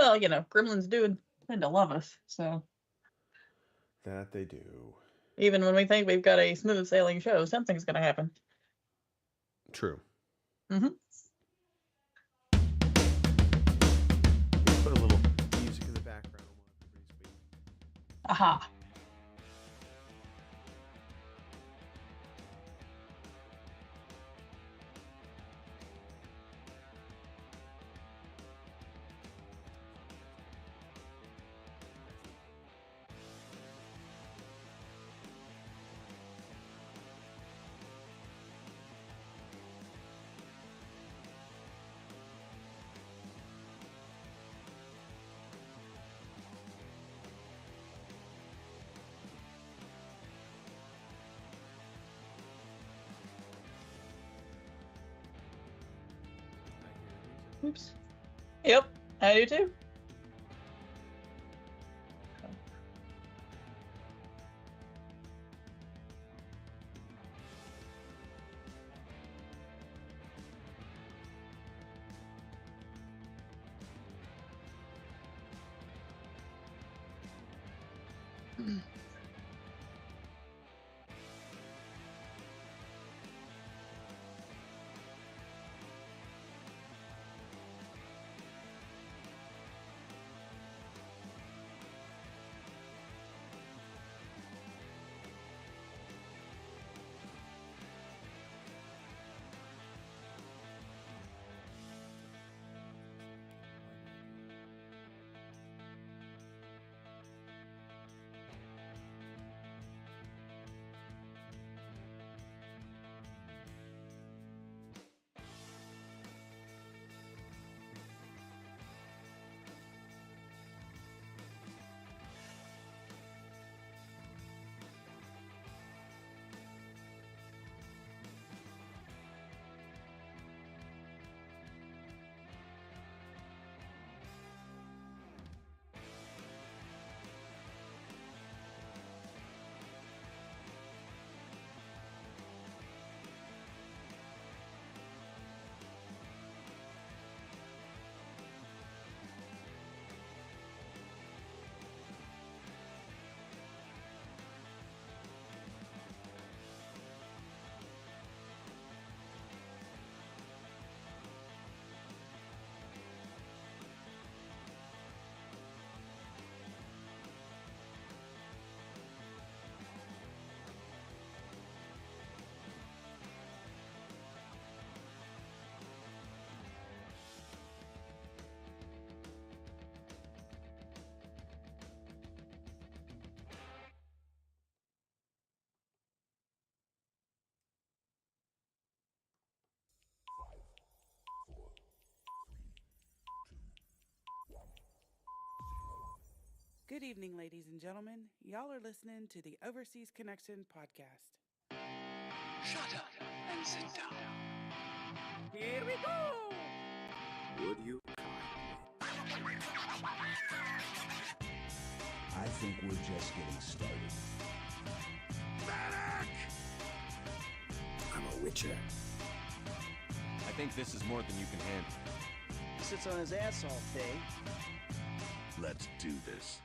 Well, gremlins do tend to love us, so That they do. even when we think we've got a smooth sailing show, something's going to happen. True. Mm-hmm. Put a little music in the background. Aha. Oops. Yep, I do too. Good evening, ladies and gentlemen. Y'all are listening to the Overseas Connection podcast. Shut up and sit down. Here we go! Would you? I think we're just getting started. Medic! I'm a witcher. I think this is more than you can handle. He sits on his ass all day. Let's do this.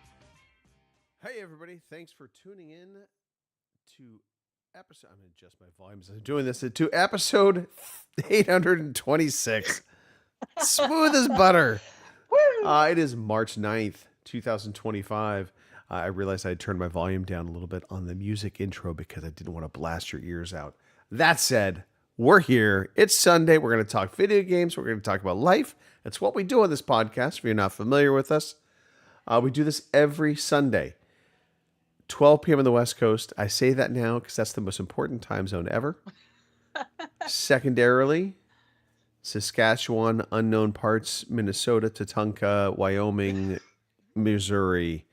Hey everybody, thanks for tuning in to episode, I'm going to adjust my volumes. I'm doing this to episode 826. Smooth as butter. It is March 9th, 2025. I realized I had turned my volume down a little bit on the music intro because I didn't want to blast your ears out. That said, we're here. It's Sunday. We're going to talk video games. We're going to talk about life. That's what we do on this podcast. If you're not familiar with us, we do this every Sunday. 12 p.m. on the West Coast. I say that now because that's the most important time zone ever. Secondarily, Saskatchewan, unknown parts, Minnesota, Tatanka, Wyoming, Missouri,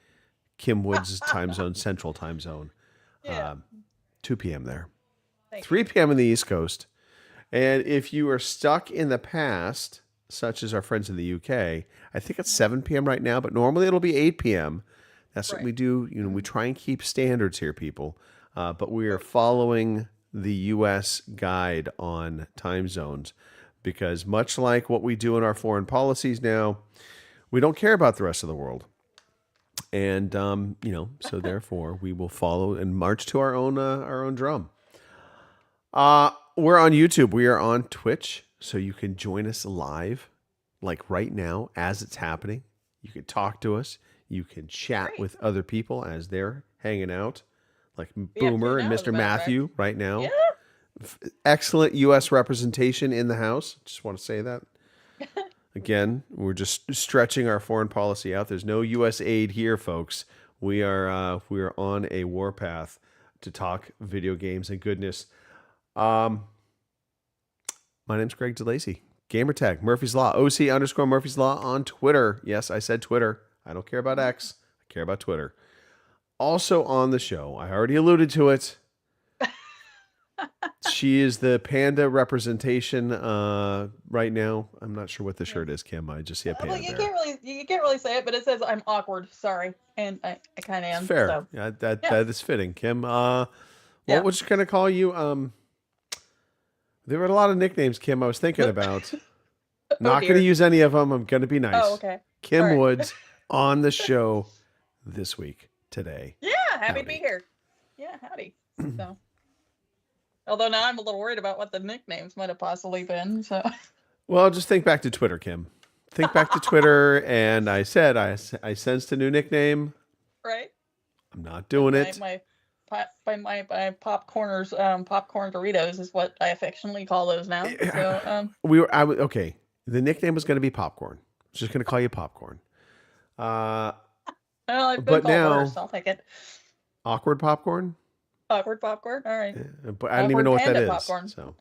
Kim Woods time zone, Central time zone. Yeah. 2 p.m. there. Thank 3 p.m. on the East Coast. And if you are stuck in the past, such as our friends in the UK, I think it's 7 p.m. right now, but normally it'll be 8 p.m. That's what Right. we do. You know, we try and keep standards here, people. But we are following the U.S. guide on time zones because much like what we do in our foreign policies now, We don't care about the rest of the world. And, so therefore we will follow and march to our own drum. We're on YouTube. We are on Twitch. So you can join us live, like right now, as it's happening. You can talk to us. You can chat with other people as they're hanging out, like Boomer and Mr. Matthew right now. Yeah. Excellent U.S. representation in the house. Just want to say that. Again, we're just stretching our foreign policy out. There's no U.S. aid here, folks. We are on a warpath to talk video games and goodness. My name's Greg DeLacy. Gamertag, Murphy's Law, OC_Murphy's Law on Twitter. Yes, I said Twitter. I don't care about X. I care about Twitter. Also on the show, I already alluded to it. She is the panda representation right now. I'm not sure what the shirt is, Kim. I just see a panda Well, you there. can't really say it, but it says I'm awkward. Sorry, and I kind of am. Fair. So. Yeah, that is fitting, Kim. What was going to call you? There were a lot of nicknames, Kim. I was thinking about. Not going to use any of them. I'm going to be nice. Oh, okay. Kim All right. Woods on the show this week, today. Yeah, happy to be here. Yeah, howdy. So, although now I'm a little worried about what the nicknames might have possibly been. So, Well, just think back to Twitter, Kim. Think back to Twitter, and I said I sensed a new nickname. right? I'm not doing it. My popcorners, popcorn Doritos is what I affectionately call those now. So, Okay. The nickname was going to be Popcorn. I was just going to call you Popcorn. well, I've been But called now- worse. I'll take it. Awkward Popcorn? Awkward popcorn. All right. But I don't even know what that Panda is. popcorn. So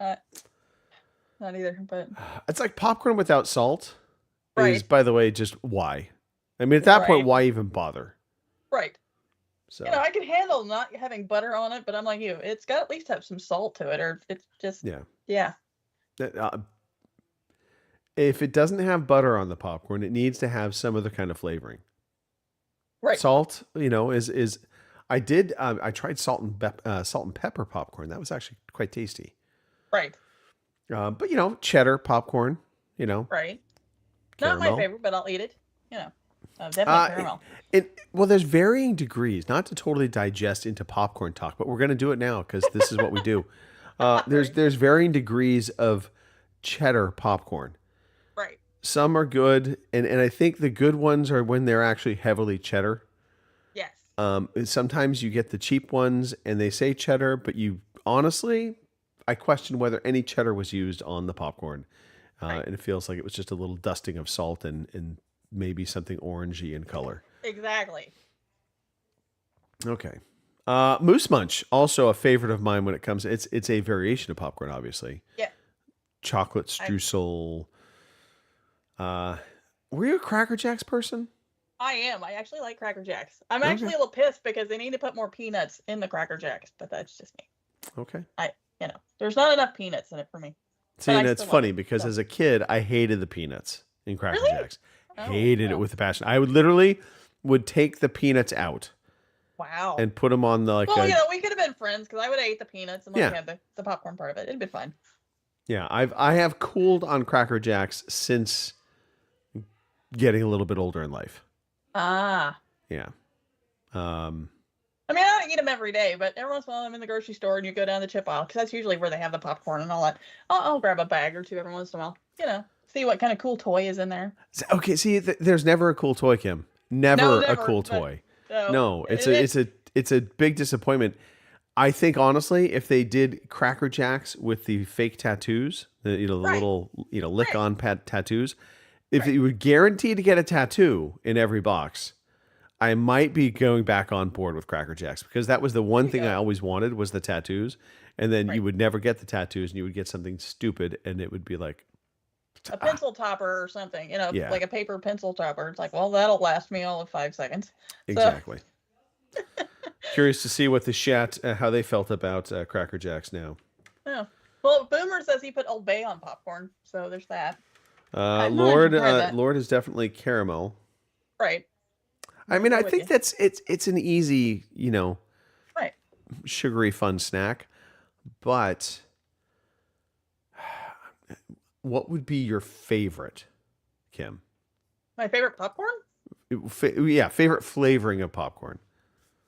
Not either, but it's like popcorn without salt. Is, Right. by the way, just why? I mean, at that point, Right. why even bother? right. So You know, I can handle not having butter on it, but I'm like you. It's got to at least have some salt to it, or it's just yeah. yeah. If it doesn't have butter on the popcorn, it needs to have some other kind of flavoring. Right. Salt, is I did. I tried salt and pepper popcorn. That was actually quite tasty. Right. But cheddar popcorn. Right. Not my Caramel. favorite, but I'll eat it. Definitely caramel. There's varying degrees. Not to totally digest into popcorn talk, but we're going to do it now because this is what we do. There's varying degrees of cheddar popcorn. Right. Some are good, and I think the good ones are when they're actually heavily cheddar. Yes. Sometimes you get the cheap ones, and they say cheddar, but honestly, I question whether any cheddar was used on the popcorn. Right. And it feels like it was just a little dusting of salt and maybe something orangey in color. Exactly. Okay. Moose Munch, also a favorite of mine when it comes. It's a variation of popcorn, obviously. Yeah. Chocolate streusel. Were you a Cracker Jacks person? I am. I actually like Cracker Jacks. I'm actually a little pissed because they need to put more peanuts in the Cracker Jacks, but that's just me. Okay. There's not enough peanuts in it for me. See, But I and it's still love funny it, because so. as a kid, I hated the peanuts in Cracker Really? Jacks. Oh, Hated it wow. with a passion. I would literally take the peanuts out Wow. and put them on the we could have been friends because I would have ate the peanuts and Yeah. had the popcorn part of it. It'd been fine. Yeah, I have cooled on Cracker Jacks since getting a little bit older in life. Ah. Yeah. I mean, I don't eat them every day, but every once in a while I'm in the grocery store and you go down the chip aisle because that's usually where they have the popcorn and all that. I'll grab a bag or two every once in a while. See what kind of cool toy is in there. Okay, see, there's never a cool toy, Kim. Never a never, cool but- toy. So, No, it's a big disappointment. I think honestly, if they did Cracker Jacks with the fake tattoos, the Right. little lick on tattoos, if Right. you would guarantee to get a tattoo in every box, I might be going back on board with Cracker Jacks because that was the one thing I always wanted was the tattoos, and then you Right. would never get the tattoos and you would get something stupid and it would be like a pencil topper or something, Yeah. like a paper pencil topper. It's like, well, that'll last me all of 5 seconds. exactly. Curious to see what the chat how they felt about Cracker Jacks now. Yeah. Well, Boomer says he put Old Bay on popcorn, so there's that. I'm not Lord sure that. Lord is definitely caramel. Right. I mean, I with think you. that's it's an easy, Right. sugary fun snack. But what would be your favorite, Kim? My favorite popcorn? Favorite flavoring of popcorn.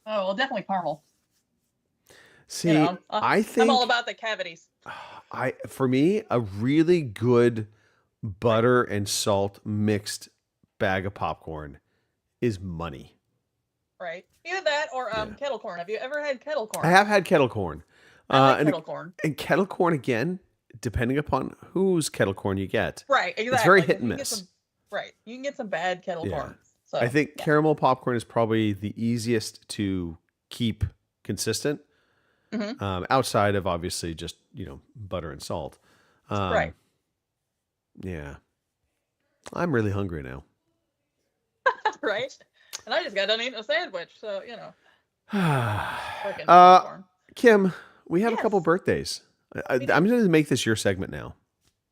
Oh, well, definitely caramel. See, I'm I think all about the cavities. for me, a really good butter and salt mixed bag of popcorn is money. Right. Either that or kettle corn. Have you ever had kettle corn? I have had kettle corn. I like kettle corn. And kettle corn, again, depending upon whose kettle corn you get. Right, exactly. It's very hit and miss. You can get some bad kettle corn. So, I think caramel popcorn is probably the easiest to keep consistent. Outside of obviously just, butter and salt. Right. Yeah. I'm really hungry now. Right. And I just got done eating a sandwich, so Kim, we have a couple birthdays. I'm going to make this your segment now.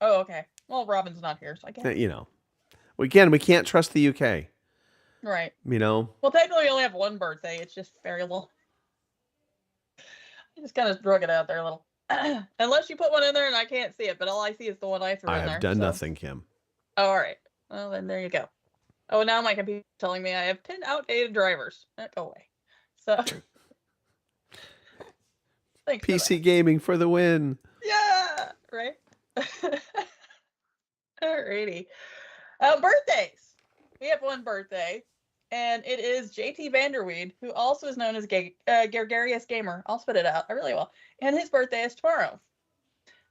Oh, okay. Well, Robin's not here, so I can't. Again, we can't trust the UK. Right. Well, technically, we only have one birthday. It's just variable. I just kind of drug it out there a little. Unless you put one in there and I can't see it, but all I see is the one I threw in there. I have done nothing, Kim. Oh, all right. Well, then there you go. Oh, now my computer's telling me I have 10 outdated drivers. Go away. So, thanks. PC gaming for the win. Yeah, right. Alrighty. Birthdays. We have one birthday, and it is JT Vanderweed, who also is known as Gregarious Gamer. I'll spit it out. I really will. And his birthday is tomorrow.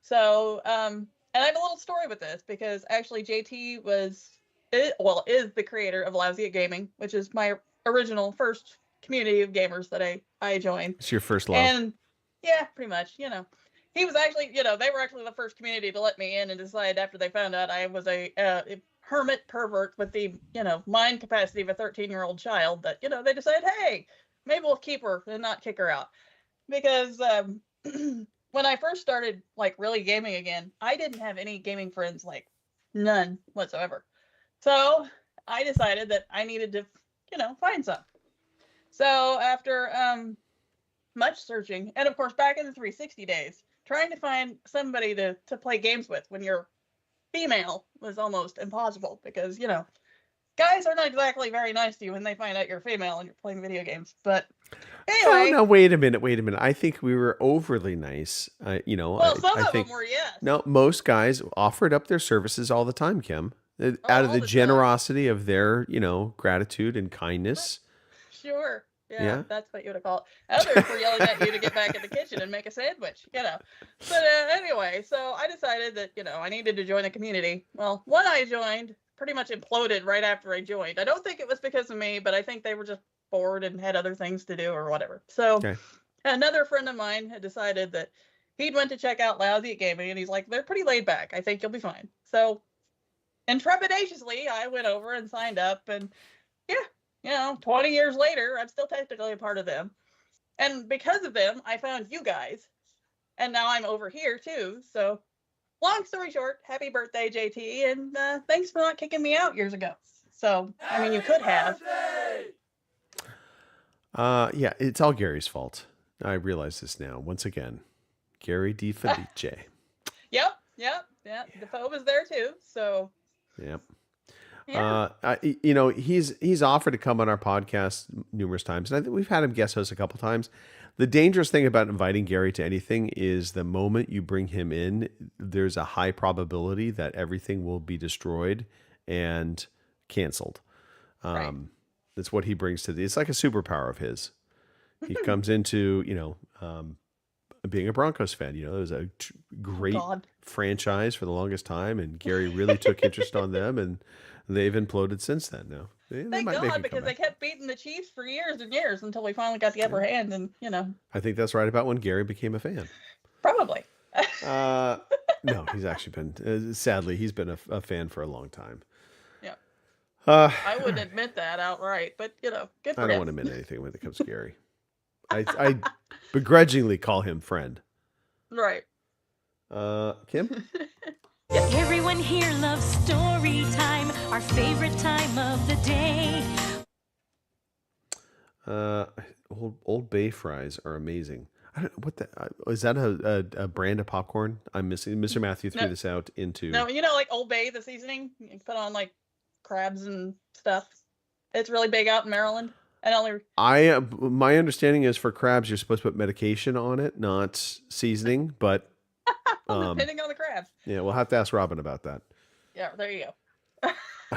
So, and I have a little story with this because actually JT is the creator of Lousy at Gaming, which is my original first community of gamers that I joined. It's your first love. And yeah, pretty much, he was actually, they were actually the first community to let me in and decide after they found out I was a hermit pervert with the, mind capacity of a 13-year-old child that, they decided, hey, maybe we'll keep her and not kick her out. Because when I first started, really gaming again, I didn't have any gaming friends, none whatsoever. So I decided that I needed to, find some. So after much searching, and of course back in the 360 days, trying to find somebody to play games with when you're female was almost impossible because, guys are not exactly very nice to you when they find out you're female and you're playing video games. But anyway. No, wait a minute. I think we were overly nice. Well, some of them were, yes. No, most guys offered up their services all the time, Kim. Out of the generosity of their, gratitude and kindness. Sure. Yeah, that's what you would call it. Others were yelling at you to get back in the kitchen and make a sandwich, But anyway, so I decided that, I needed to join a community. Well, one I joined pretty much imploded right after I joined. I don't think it was because of me, but I think they were just bored and had other things to do or whatever. So another friend of mine had decided that he'd went to check out Lousy at Gaming, and he's like, they're pretty laid back. I think you'll be fine. So, and trepidatiously, I went over and signed up, and 20 years later, I'm still technically a part of them. And because of them, I found you guys. And now I'm over here, too. So, long story short, happy birthday, JT. And thanks for not kicking me out years ago. So, I mean, you could have. Yeah, it's all Gary's fault. I realize this now. Once again, Gary DeFelice. Yep. Defoe was there, too. So. Yep. Yeah. He's offered to come on our podcast numerous times, and I think we've had him guest host a couple times. The dangerous thing about inviting Gary to anything is the moment you bring him in, there's a high probability that everything will be destroyed and canceled. Right. That's what he brings to it's like a superpower of his. He comes into, being a Broncos fan. It was a great franchise for the longest time, and Gary really took interest on them, and they've imploded since then. Now, thank God, because they kept beating the Chiefs for years and years until we finally got the upper hand, and I think that's right about when Gary became a fan. Probably. No, he's actually been. Sadly, he's been a fan for a long time. Yeah. I wouldn't admit that outright, but good for him. I don't want to admit anything when it comes to Gary. I begrudgingly call him friend. Right. Kim? Everyone here loves story time, our favorite time of the day. Old Bay fries are amazing. I don't what the is that a brand of popcorn? I'm missing. Mr. Matthew threw this out into. No, like Old Bay, the seasoning. You can put on crabs and stuff. It's really big out in Maryland. And only My understanding is for crabs, you're supposed to put medication on it, not seasoning. But depending on the crabs. yeah, we'll have to ask Robin about that. Yeah, there you go.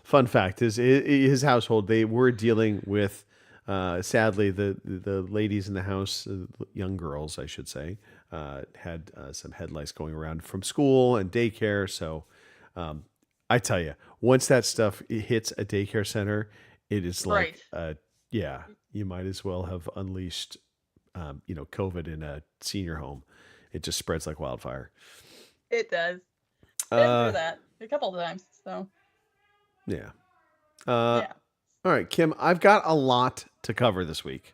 Fun fact is his household, they were dealing with, sadly, the ladies in the house, young girls, I should say, had some head lice going around from school and daycare. So I tell you, once that stuff hits a daycare center, it is like, yeah, you might as well have unleashed, COVID in a senior home. It just spreads like wildfire. It does. Been through that a couple of times. So yeah. yeah. All right, Kim, I've got a lot to cover this week.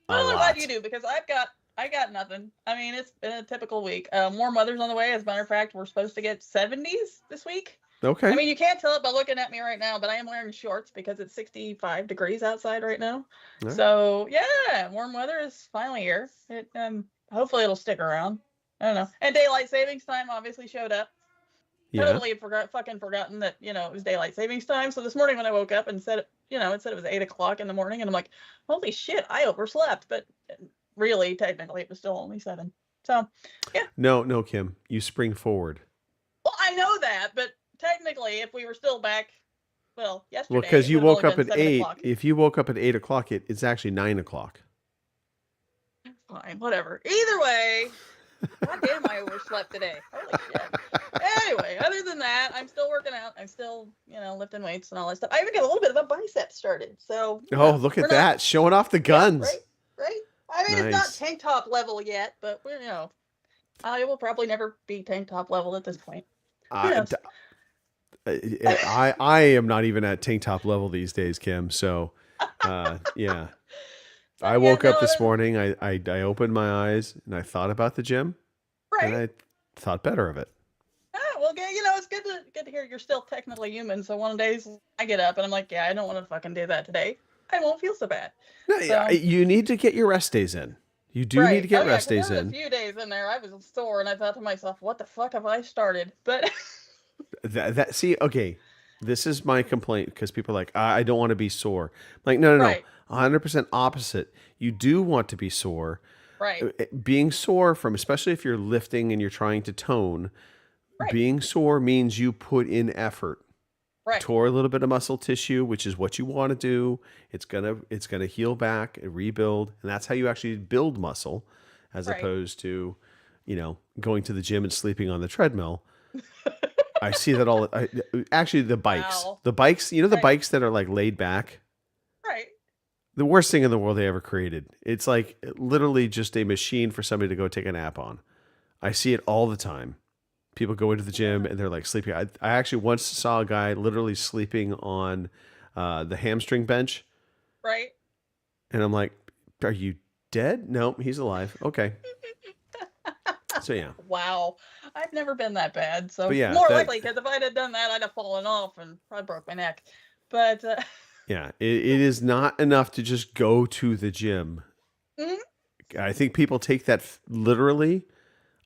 Well, I'm glad you do, because I got nothing. I mean, it's been a typical week. Warm weather's on the way. As a matter of fact, we're supposed to get 70s this week. Okay. I mean, you can't tell it by looking at me right now, but I am wearing shorts because it's 65 degrees outside right now. All right. So yeah, warm weather is finally here. It hopefully it'll stick around. I don't know. And daylight savings time obviously showed up. Yeah. Totally forgotten that, it was daylight savings time. So this morning when I woke up and said, it said it was 8 o'clock in the morning, and I'm like, holy shit, I overslept. But really, technically, it was still only 7. So, yeah. No, Kim, you spring forward. Well, I know that, but technically, if we were still back, yesterday. Well, because you it would've woke only up been at 7 8. o'clock. If you woke up at 8 o'clock, it's actually 9 o'clock. Fine, whatever. Either way, goddamn, I overslept today. Holy shit. Anyway, other than that, I'm still working out. I'm still, lifting weights and all that stuff. I even got a little bit of a bicep started. So. Oh, look at that. Showing off the guns. Yeah, right. I mean, Nice. It's not tank top level yet, but I will probably never be tank top level at this point. Who knows? I am not even at tank top level these days, Kim. So, yeah. I woke up this morning. I opened my eyes and I thought about the gym, and I thought better of it. Well, it's good to hear you're still technically human. So one of the days I get up and I'm like, yeah, I don't want to fucking do that today. I won't feel so bad. No, So, you need to get your rest days in. You do need to get rest days there in. was a few days in there I was sore and I thought to myself, what the fuck have I started? But See, okay, this is my complaint, because people are like, I don't want to be sore. I'm like, no, 100% opposite. You do want to be sore. right. Being sore from, especially if you're lifting and you're trying to tone, being sore means you put in effort. Right. Tore a little bit of muscle tissue, which is what you want to do. It's gonna heal back and rebuild, and that's how you actually build muscle, as opposed to, going to the gym and sleeping on the treadmill. I see that all. Actually, the bikes, Wow. the bikes that are like laid back. Right. The worst thing in the world they ever created. It's like literally just a machine for somebody to go take a nap on. I see it all the time. People go into the gym and they're like sleeping. I actually once saw a guy literally sleeping on the hamstring bench. Right. And I'm like, are you dead? No, he's alive. Okay. So, yeah. Wow. I've never been that bad. So But yeah, more likely, because if I'd have done that, I'd have fallen off and probably broke my neck. But Yeah, it is not enough to just go to the gym. Mhm. I think people take that literally.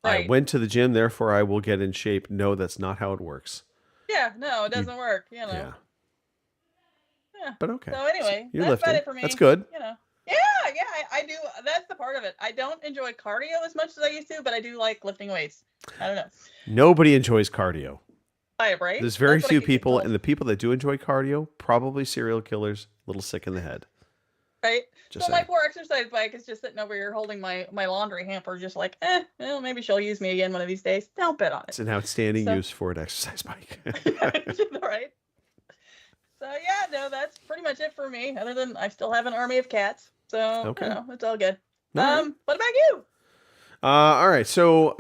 I Right. went to the gym, therefore I will get in shape. No, that's not how it works. yeah, no, it doesn't work. Yeah. Yeah. But okay. So anyway, You're that's about lifting. it for me. That's good. Yeah, I do. That's the part of it. I don't enjoy cardio as much as I used to, but I do like lifting weights. I don't know. Nobody enjoys cardio. Right? There's very That's what I few keep being people, told. and the people that do enjoy cardio, probably serial killers, a little sick in the head. Right? Just So my saying. poor exercise bike is just sitting over here holding my laundry hamper, just like, well, maybe she'll use me again one of these days. Don't bet on It's it. an outstanding So- use for an exercise bike. Right? So yeah, no, that's pretty much it for me. Other than I still have an army of cats, so Okay. it's all good. All right. What about you? All right. So,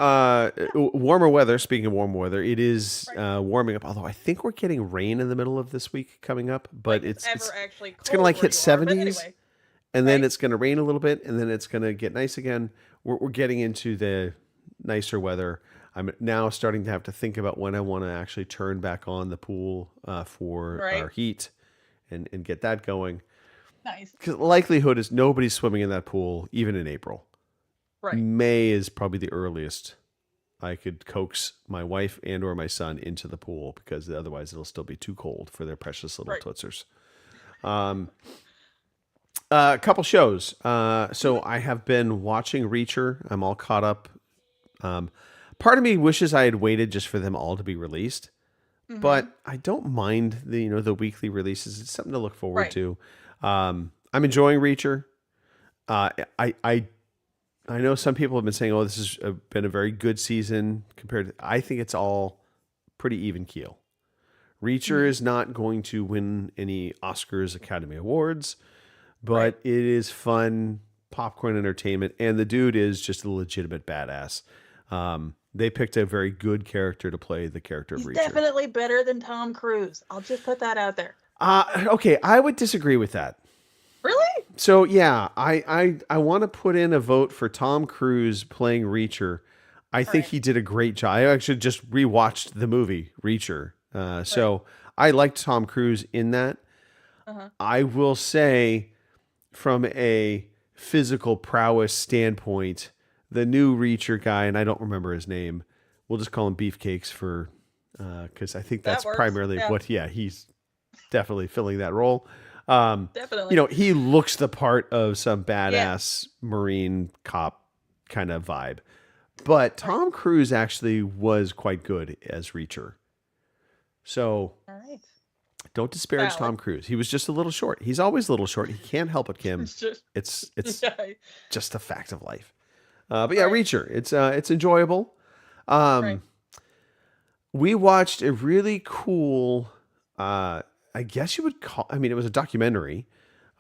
warmer weather. Speaking of warm weather, it is warming up. Although I think we're getting rain in the middle of this week coming up, but it's actually it's gonna like cold hit where you are, but 70s, anyway. and then right. it's gonna rain a little bit, and then it's gonna get nice again. We're getting into the nicer weather. I'm now starting to have to think about when I want to actually turn back on the pool for Right. our heat and get that going. Nice. Because the likelihood is nobody's swimming in that pool even in April. Right. May is probably the earliest I could coax my wife and or my son into the pool because otherwise it'll still be too cold for their precious little Right. tootsers. A couple shows. So I have been watching Reacher. I'm all caught up. Part of me wishes I had waited just for them all to be released, but I don't mind the weekly releases. It's something to look forward Right. to. I'm enjoying Reacher. I know some people have been saying, "Oh, this has been a very good season compared to." I think it's all pretty even keel. Reacher is not going to win any Oscars, Academy Awards, but it is fun popcorn entertainment, and the dude is just a legitimate badass. They picked a very good character to play the character He's of Reacher. definitely better than Tom Cruise. I'll just put that out there. Okay, I would disagree with that. Really? So yeah, I want to put in a vote for Tom Cruise playing Reacher. I think he did a great job. I actually just rewatched the movie Reacher. So I liked Tom Cruise in that. I will say, from a physical prowess standpoint, the new Reacher guy, and I don't remember his name, we'll just call him Beefcakes for, because I think That that's works, primarily yeah. he's definitely filling that role. Definitely. He looks the part of some badass Marine cop kind of vibe. But Tom Cruise actually was quite good as Reacher. So All right. don't disparage Valid. Tom Cruise. He was just a little short. He's always a little short. He can't help it, Kim. It's just, It's yeah. just a fact of life. But yeah, Reacher. It's enjoyable. We watched a really cool, I guess you would call, it was a documentary.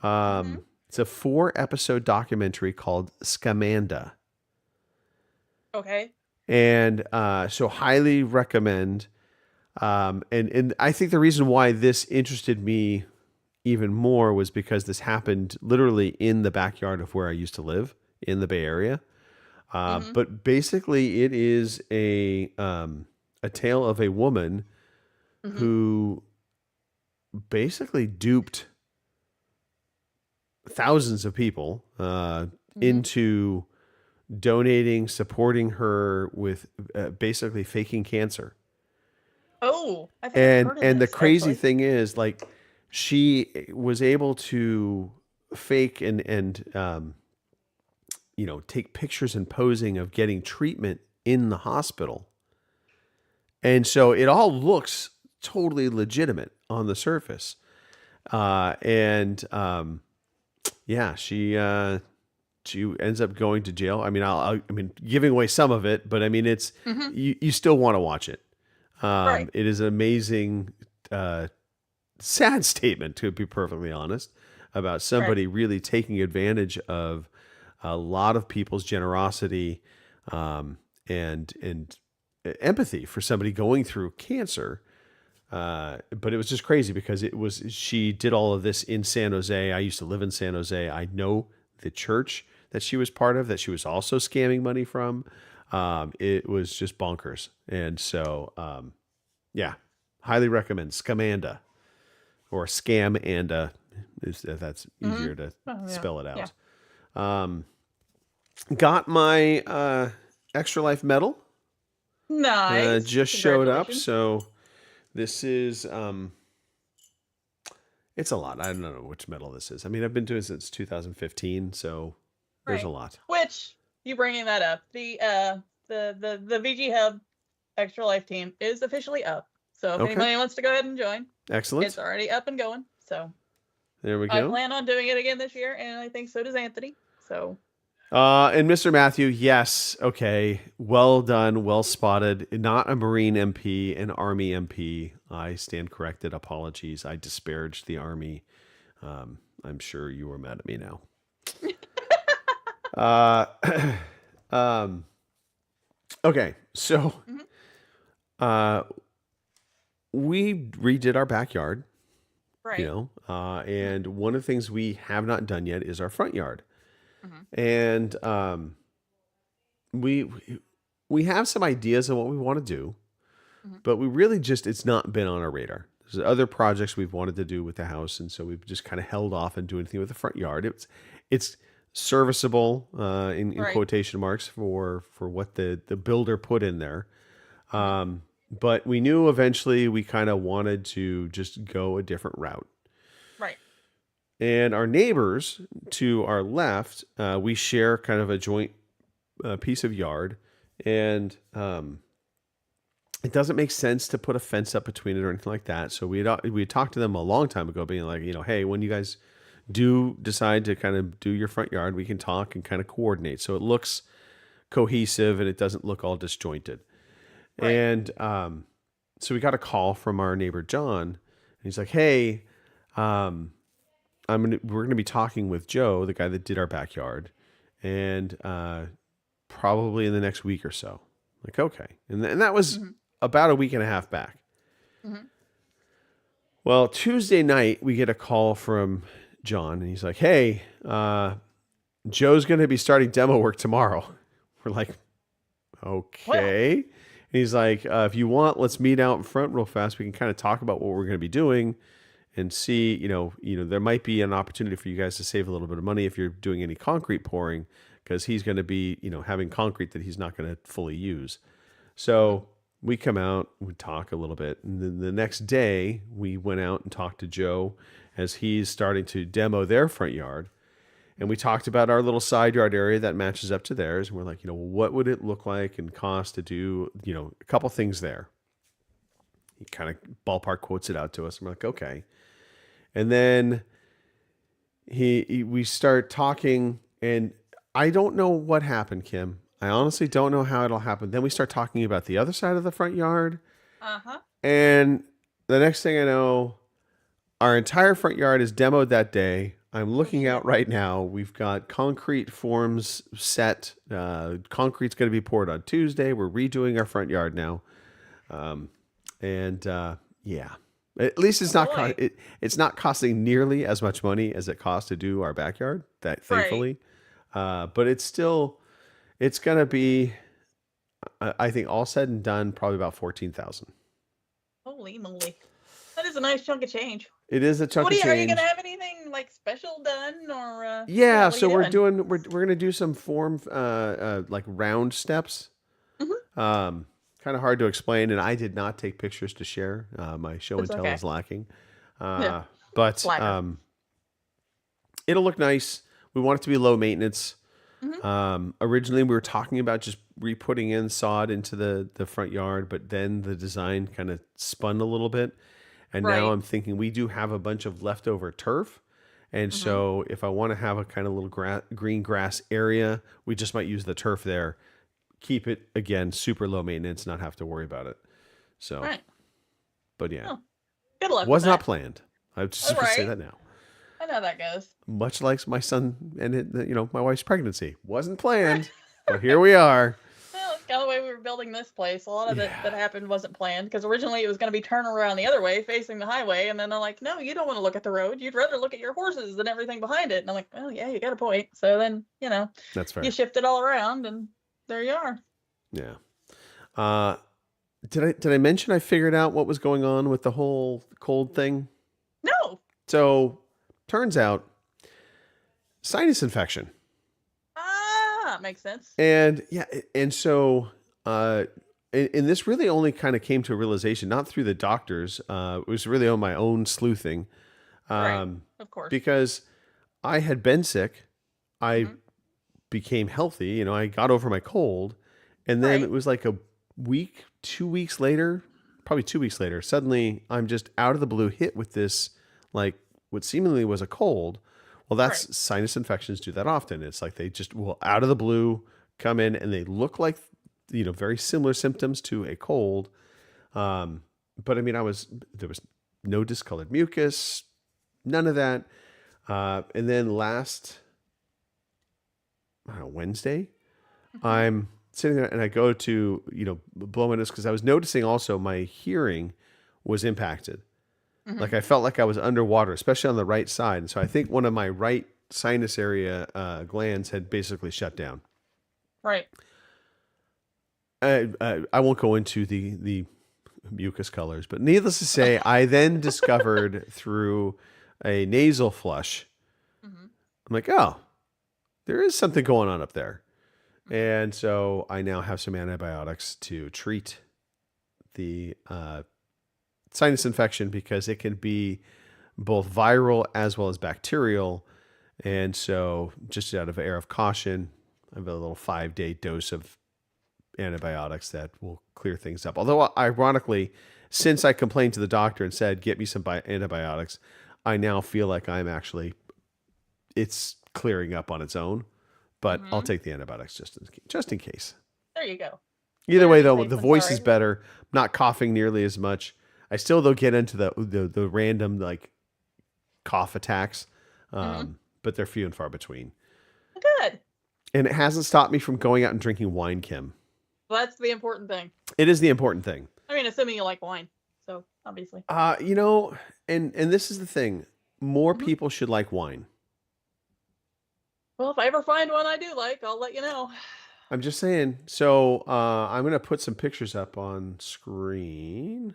It's a 4-episode documentary called Scamanda. Okay. And so highly recommend. And I think the reason why this interested me even more was because this happened literally in the backyard of where I used to live in the Bay Area. But basically it is a tale of a woman who basically duped thousands of people into donating, supporting her with basically faking cancer. Oh, I think I've heard of And the this, crazy actually. thing is, like, she was able to fake and take pictures and posing of getting treatment in the hospital. And so it all looks totally legitimate on the surface. She ends up going to jail. Giving away some of it, but it's you still want to watch it. It is an amazing, sad statement, to be perfectly honest, about somebody really taking advantage of a lot of people's generosity and empathy for somebody going through cancer. But it was just crazy because she did all of this in San Jose. I used to live in San Jose. I know the church that she was part of, that she was also scamming money from. It was just bonkers. And so, highly recommend Scamanda, or Scamanda, if that's easier to spell it out. Got my Extra Life medal. Nice. Just showed up. Congratulations. So this is, it's a lot. I don't know which medal this is. I've been doing it since 2015, so there's a lot. Which, you bringing that up, the VG Hub Extra Life team is officially up. So if anybody wants to go ahead and join, Excellent. it's already up and going. So There we I go. plan on doing it again this year, and I think so does Anthony. So And Mr. Matthew, yes, okay, well done, well spotted. Not a Marine MP, an Army MP. I stand corrected. Apologies. I disparaged the Army. I'm sure you were mad at me now. Okay, so we redid our backyard, right. and one of the things we have not done yet is our front yard. And we have some ideas of what we want to do, but we really it's not been on our radar. There's other projects we've wanted to do with the house, and so we've just kind of held off and do anything with the front yard. It's serviceable in Right. quotation marks for what the builder put in there. But we knew eventually we kind of wanted to just go a different route. Right. And our neighbors to our left, we share kind of a joint piece of yard, and it doesn't make sense to put a fence up between it or anything like that. So we had talked to them a long time ago, being like, hey, when you guys do decide to kind of do your front yard, we can talk and kind of coordinate so it looks cohesive and it doesngoing look all disjointed. Right. And so we got a call from our neighbor John, and he's like, hey, we're gonna be talking with Joe, the guy that did our backyard, and probably in the next week or so. Like, okay. And that was about a week and a half back. Well, Tuesday night, we get a call from John, and he's like, hey, Joe's going to be starting demo work tomorrow. We're like, okay. And he's like, if you want, let's meet out in front real fast. We can kind of talk about what we're going to be doing and see, there might be an opportunity for you guys to save a little bit of money if you're doing any concrete pouring, because he's going to be, having concrete that he's not going to fully use. So we come out, we talk a little bit. And then the next day we went out and talked to Joe as he's starting to demo their front yard. And we talked about our little side yard area that matches up to theirs. And we're like, what would it look like and cost to do, a couple things there. He kind of ballpark quotes it out to us. And we're like, okay. And then we start talking, and I don't know what happened, Kim. I honestly don't know how it'll happen. Then we start talking about the other side of the front yard. And the next thing I know, our entire front yard is demoed that day. I'm looking out right now. We've got concrete forms set. Concrete's going to be poured on Tuesday. We're redoing our front yard now. Yeah. At least it's it's not costing nearly as much money as it costs to do our backyard, thankfully. But it's going to be, I think, all said and done, probably about $14,000. Holy moly. That is a nice chunk of change. It is a chunk of change. Are you going to have anything like special done, or? Yeah. So we're going to do some form, like round steps. Kind of hard to explain, and I did not take pictures to share. My show and tell is lacking. But it'll look nice. We want it to be low maintenance. Originally, we were talking about just re-putting in sod into the front yard, but then the design kind of spun a little bit. And now I'm thinking we do have a bunch of leftover turf. And so if I want to have a kind of little green grass area, we just might use the turf there. Keep it, again, super low maintenance, not have to worry about it. So, but yeah. Good luck. Was not planned. I would just say that now. I know that goes. Much like my son and my wife's pregnancy. Wasn't planned, but here we are. Well, it's kind of the way we were building this place. A lot of it that happened wasn't planned, because originally it was going to be turning around the other way, facing the highway. And then they're like, no, you don't want to look at the road. You'd rather look at your horses and everything behind it. And I'm like, well, yeah, you got a point. So then, that's fair. You shift it all around, and there you are. Yeah. Did I mention I figured out what was going on with the whole cold thing? No. So turns out sinus infection. Makes sense. And so and this really only kind of came to a realization, not through the doctors. It was really on my own sleuthing. Of course. Because I had been sick. I became healthy. I got over my cold. And then it was like a week, 2 weeks later, probably 2 weeks later, suddenly I'm just out of the blue hit with this, like what seemingly was a cold. Well, that's sinus infections do that often. It's like they just will out of the blue come in, and they look like, very similar symptoms to a cold. But I mean, there was no discolored mucus, none of that. And then last, Wednesday, I'm sitting there and I go to, blow my nose, because I was noticing also my hearing was impacted. Like I felt like I was underwater, especially on the right side. And so I think one of my right sinus area glands had basically shut down. Right. I won't go into the mucus colors, but needless to say, I then discovered through a nasal flush, I'm like, oh, there is something going on up there. And so I now have some antibiotics to treat the sinus infection because it can be both viral as well as bacterial. And so just out of air of caution, I have a little 5-day dose of antibiotics that will clear things up. Although ironically, since I complained to the doctor and said, get me some antibiotics, I now feel like it's clearing up on its own, but I'll take the antibiotics just in case. There you go. Either way, though, safe the than voice sorry. is better. I'm not coughing nearly as much. I still though get into the random like cough attacks, but they're few and far between. Good. And it hasn't stopped me from going out and drinking wine, Kim. Well, that's the important thing. It is the important thing. I mean, assuming you like wine. So obviously. You know, and this is the thing. More people should like wine. Well, if I ever find one I do like, I'll let you know. I'm just saying. So I'm going to put some pictures up on screen,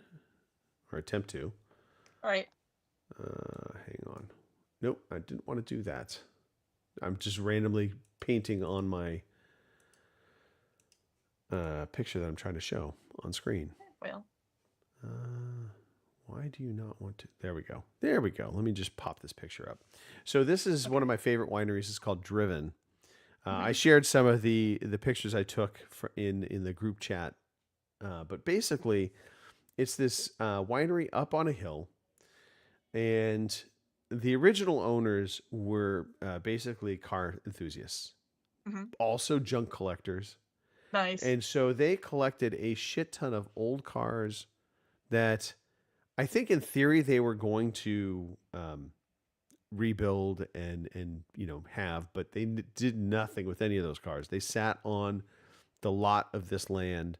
or attempt to. All right. Hang on. Nope, I didn't want to do that. I'm just randomly painting on my picture that I'm trying to show on screen. Well. Why do you not want to? There we go. There we go. Let me just pop this picture up. So this is one of my favorite wineries. It's called Driven. I shared some of the pictures I took in the group chat. But basically, it's this winery up on a hill. And the original owners were basically car enthusiasts, also junk collectors. Nice. And so they collected a shit ton of old cars that I think in theory they were going to rebuild and have, but they did nothing with any of those cars. They sat on the lot of this land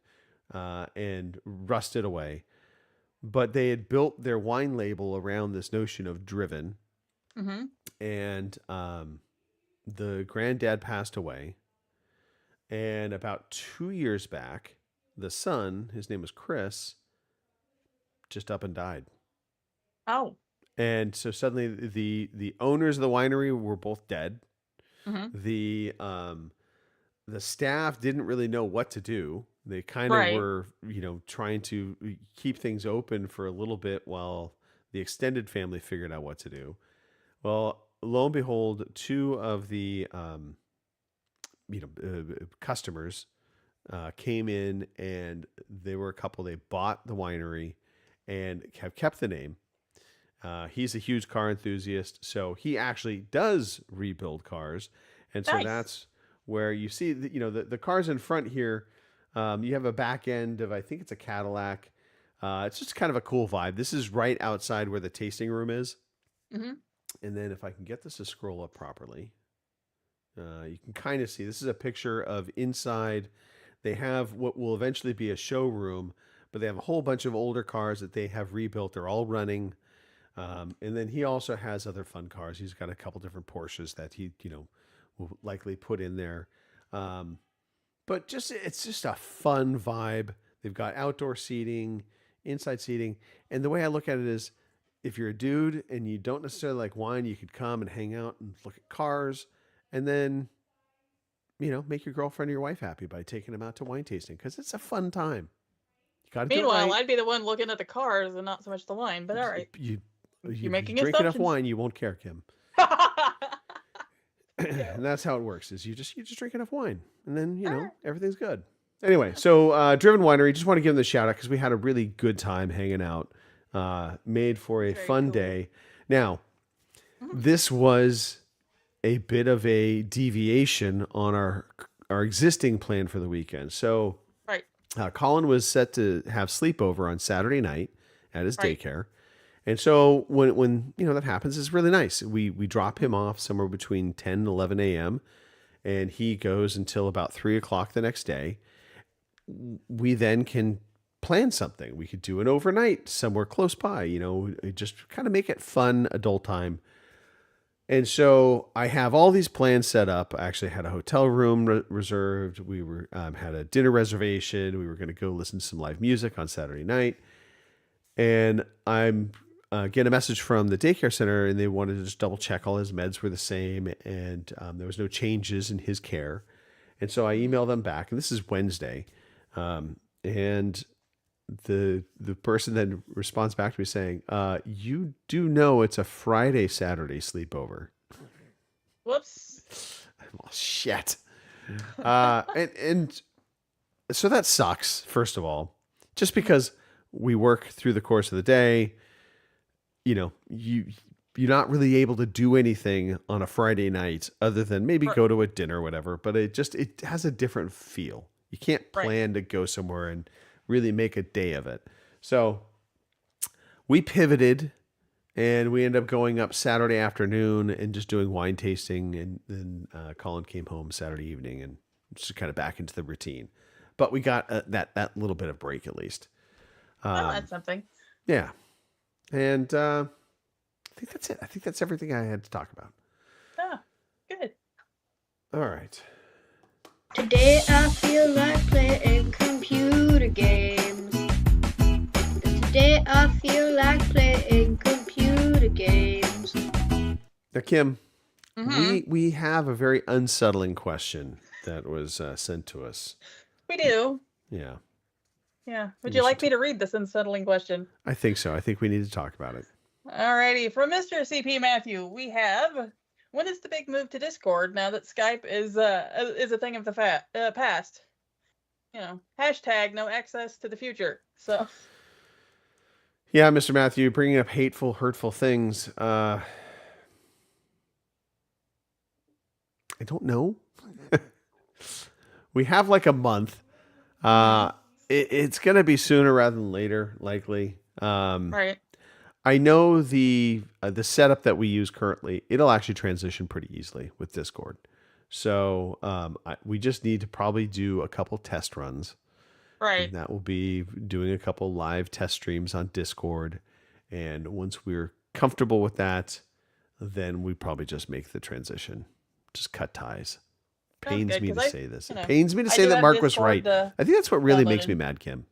and rusted away. But they had built their wine label around this notion of driven. And the granddad passed away. And about 2 years back, the son, his name was Chris, just up and died. Oh. And so suddenly the owners of the winery were both dead. The staff didn't really know what to do. They kind of were, trying to keep things open for a little bit while the extended family figured out what to do. Well, lo and behold, two of the customers came in, and they were a couple. They bought the winery and have kept the name. He's a huge car enthusiast, so he actually does rebuild cars, and so that's where you see the cars in front here. You have a back end of, I think it's a Cadillac. It's just kind of a cool vibe. This is right outside where the tasting room is. And then if I can get this to scroll up properly, you can kind of see this is a picture of inside. They have what will eventually be a showroom, but they have a whole bunch of older cars that they have rebuilt. They're all running. And then he also has other fun cars. He's got a couple different Porsches that he, will likely put in there. But it's just a fun vibe. They've got outdoor seating, inside seating. And the way I look at it is, if you're a dude and you don't necessarily like wine, you could come and hang out and look at cars, and then, make your girlfriend or your wife happy by taking them out to wine tasting, because it's a fun time. You got to do it Meanwhile, right. I'd be the one looking at the cars and not so much the wine, but all right. You're making drink enough assumptions. wine, you won't care, Kim. And that's how it works, is you just drink enough wine, and then, everything's good. Anyway, so Driven Winery, just want to give them the shout out because we had a really good time hanging out. Made for a fun day. Now, this was a bit of a deviation on our existing plan for the weekend. So Colin was set to have sleepover on Saturday night at his daycare. And so when that happens, it's really nice. We drop him off somewhere between 10 and 11 a.m. and he goes until about 3 o'clock the next day. We then can plan something. We could do an overnight somewhere close by, just kind of make it fun adult time. And so I have all these plans set up. I actually had a hotel room reserved. We were had a dinner reservation. We were going to go listen to some live music on Saturday night. And I'm get a message from the daycare center, and they wanted to just double check all his meds were the same, and there was no changes in his care. And so I emailed them back, and this is Wednesday, and the person then responds back to me saying, "You do know it's a Friday, Saturday sleepover." Whoops. Well, shit. And so that sucks. First of all, just because we work through the course of the day, you know, you're not really able to do anything on a Friday night other than maybe go to a dinner or whatever, but it has a different feel. You can't plan to go somewhere and really make a day of it. So we pivoted and we ended up going up Saturday afternoon and just doing wine tasting. And then Colin came home Saturday evening and just kind of back into the routine. But we got that little bit of break at least. That's something. Yeah. And I think that's it. I think that's everything I had to talk about. Oh, good. All right. Today I feel like playing computer games. Today I feel like playing computer games. Now, Kim, we have a very unsettling question that was sent to us. We do. Yeah. Yeah. Would you like me to read this unsettling question? I think so. I think we need to talk about it. Alrighty. From Mr. CP Matthew, we have, when is the big move to Discord now that Skype is a thing of the past? You know, hashtag no access to the future. So. Yeah, Mr. Matthew, bringing up hateful, hurtful things. I don't know. We have like a month. It's going to be sooner rather than later, likely. Right. I know the setup that we use currently, it'll actually transition pretty easily with Discord. So we just need to probably do a couple test runs. Right. And that will be doing a couple live test streams on Discord. And once we're comfortable with that, then we probably just make the transition. Just cut ties. Pains me to say this. It pains me to say that Mark was right. I think that's what really makes me mad, Kim.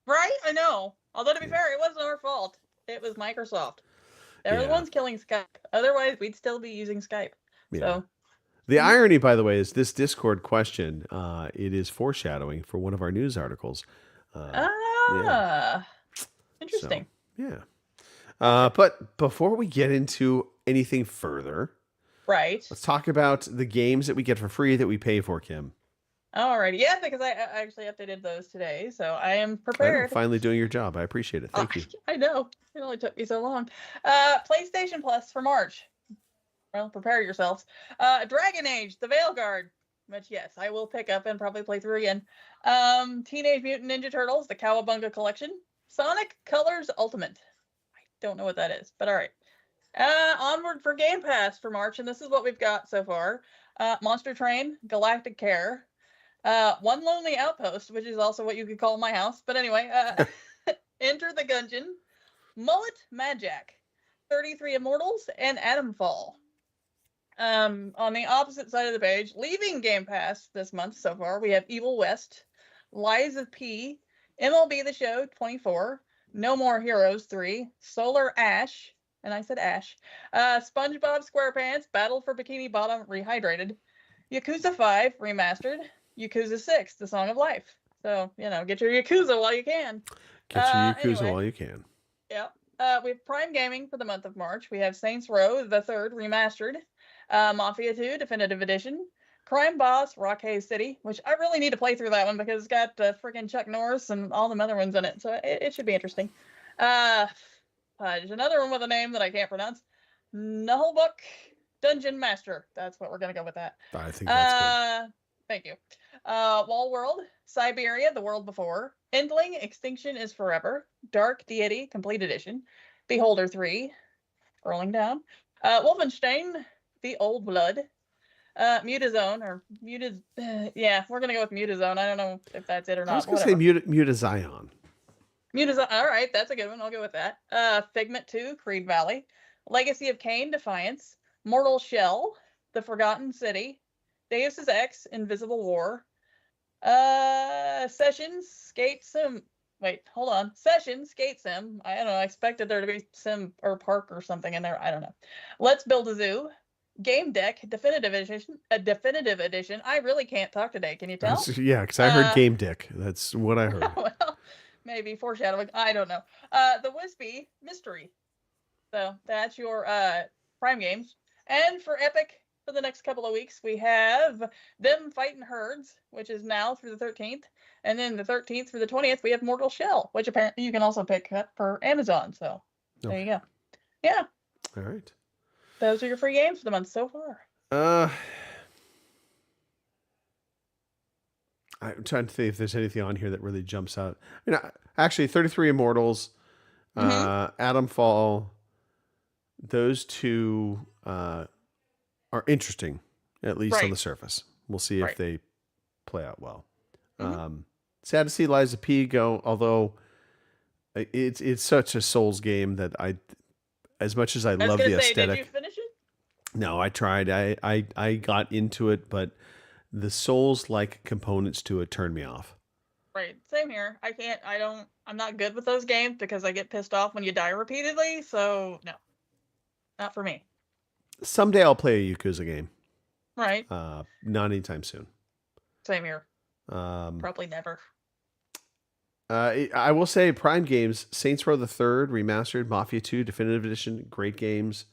Right? I know. Although, to be fair, it wasn't our fault. It was Microsoft. They're the ones killing Skype. Otherwise, we'd still be using Skype. Yeah. So. The irony, by the way, is this Discord question, it is foreshadowing for one of our news articles. Interesting. So, yeah. But before we get into anything further, right, let's talk about the games that we get for free that we pay for, Kim. Alrighty, yeah, because I actually updated those today, so I am prepared. Finally doing your job. I appreciate it. Thank you. I know. It only took me so long. PlayStation Plus for March. Well, prepare yourselves. Dragon Age, The Veilguard, which, yes, I will pick up and probably play through again. Teenage Mutant Ninja Turtles, the Cowabunga Collection. Sonic Colors Ultimate. I don't know what that is, but all right. Onward for Game Pass for March, and this is what we've got so far. Monster Train, Galactic Care. One Lonely Outpost, which is also what you could call my house. But anyway, Enter the Gungeon. Mullet Magic. 33 Immortals, and Atomfall. On the opposite side of the page, leaving Game Pass this month so far, we have Evil West, Lies of P, MLB The Show 24, No More Heroes 3, Solar Ash, and I said Ash, SpongeBob SquarePants, Battle for Bikini Bottom Rehydrated, Yakuza 5 Remastered, Yakuza 6, The Song of Life. So, get your Yakuza while you can. Get your Yakuza while you can. Yeah. We have Prime Gaming for the month of March. We have Saints Row the Third Remastered, Mafia 2 Definitive Edition, Crime Boss Rock Haze City, which I really need to play through that one because it's got freaking Chuck Norris and all the other ones in it, so it should be interesting. There's another one with a name that I can't pronounce. Nullbuck Dungeon Master. That's what we're gonna go with that. I think that's good. Thank you. Wall World, Siberia, The World Before, Endling, Extinction is Forever, Dark Deity, Complete Edition, Beholder 3, scrolling down, Wolfenstein, The Old Blood, Mutazone, or yeah, we're going to go with Mutazone. I don't know if that's it or not. I was going to say Mutazion. Mutazone, all right, that's a good one. I'll go with that. Figment 2, Creed Valley, Legacy of Kain, Defiance, Mortal Shell, The Forgotten City, Deus Ex, Invisible War, Sessions, Skate wait, hold on. Session, Skate Sim. I don't know. I expected there to be Sim or Park or something in there. I don't know. Let's Build a Zoo. Game Deck, Definitive Edition. I really can't talk today. Can you tell? Yeah, because I heard Game Dick. That's what I heard. Well, maybe foreshadowing. I don't know. The Wispy Mystery. So that's your Prime games. And for Epic, for the next couple of weeks, we have Them Fighting Herds, which is now through the 13th. And then the 13th through the 20th, we have Mortal Shell, which apparently you can also pick up for Amazon. So there you go. Yeah. All right. Those are your free games for the month so far. I'm trying to think if there's anything on here that really jumps out. I mean, actually, 33 Immortals, Atom Fall, those two are interesting, at least on the surface. We'll see if they play out well. Sad to see Liza P go, although it's such a Souls game that as much as I love the aesthetic. Did you finish it? No, I tried. I got into it, but the Souls-like components to it turned me off. Right. Same here. I'm not good with those games because I get pissed off when you die repeatedly. So no, not for me. Someday I'll play a Yakuza game. Right. Not anytime soon. Same here. Probably never. I will say Prime games, Saints Row the Third Remastered, Mafia 2 Definitive Edition, great games.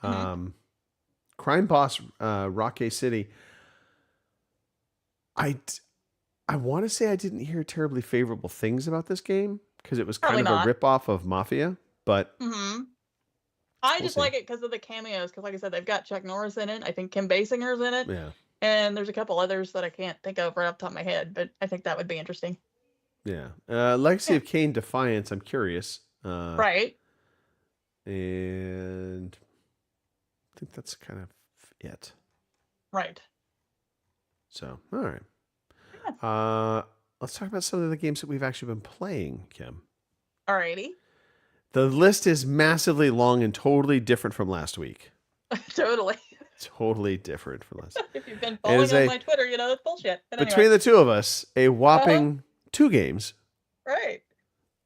Crime Boss, Rockay City. I want to say I didn't hear terribly favorable things about this game because it was kind of a ripoff of Mafia, but I just like it because of the cameos. Because like I said, they've got Chuck Norris in it. I think Kim Basinger's in it. Yeah. And there's a couple others that I can't think of right off the top of my head, but I think that would be interesting. Yeah. Legacy of Kain Defiance, I'm curious. Right. And I think that's kind of it. Right. So, all right. Yeah. Let's talk about some of the games that we've actually been playing, Kim. Alrighty. The list is massively long and totally different from last week. Totally. Totally different from last week. If you've been following on my Twitter, you know it's bullshit. But between the two of us, a whopping 2 games. Right.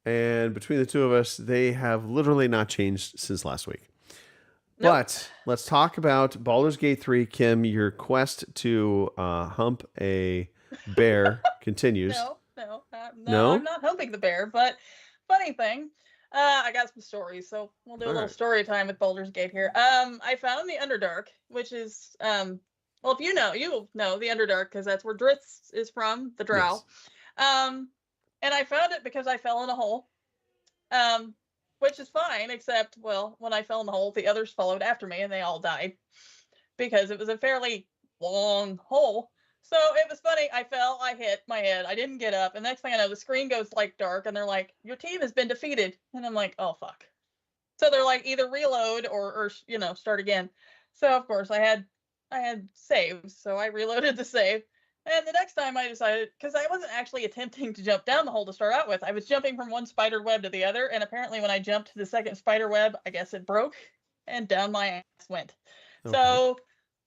And between the two of us, they have literally not changed since last week. Nope. But let's talk about Baldur's Gate 3. Kim, your quest to hump a bear continues. No, I'm not humping the bear. But funny thing, I got some stories, so we'll do a little story time with Baldur's Gate here. I found the Underdark, which is well, if you know the Underdark because that's where Drizzt is from, the Drow. Yes. And I found it because I fell in a hole. Which is fine, except, well, when I fell in the hole, the others followed after me and they all died because it was a fairly long hole. So it was funny. I fell, I hit my head, I didn't get up. And next thing I know, the screen goes like dark and they're like, your team has been defeated. And I'm like, oh, fuck. So they're like, either reload or start again. So, of course, I had saves. So I reloaded the save. And the next time I decided, because I wasn't actually attempting to jump down the hole to start out with, I was jumping from one spider web to the other. And apparently when I jumped to the second spider web, I guess it broke and down my ass went. Okay. So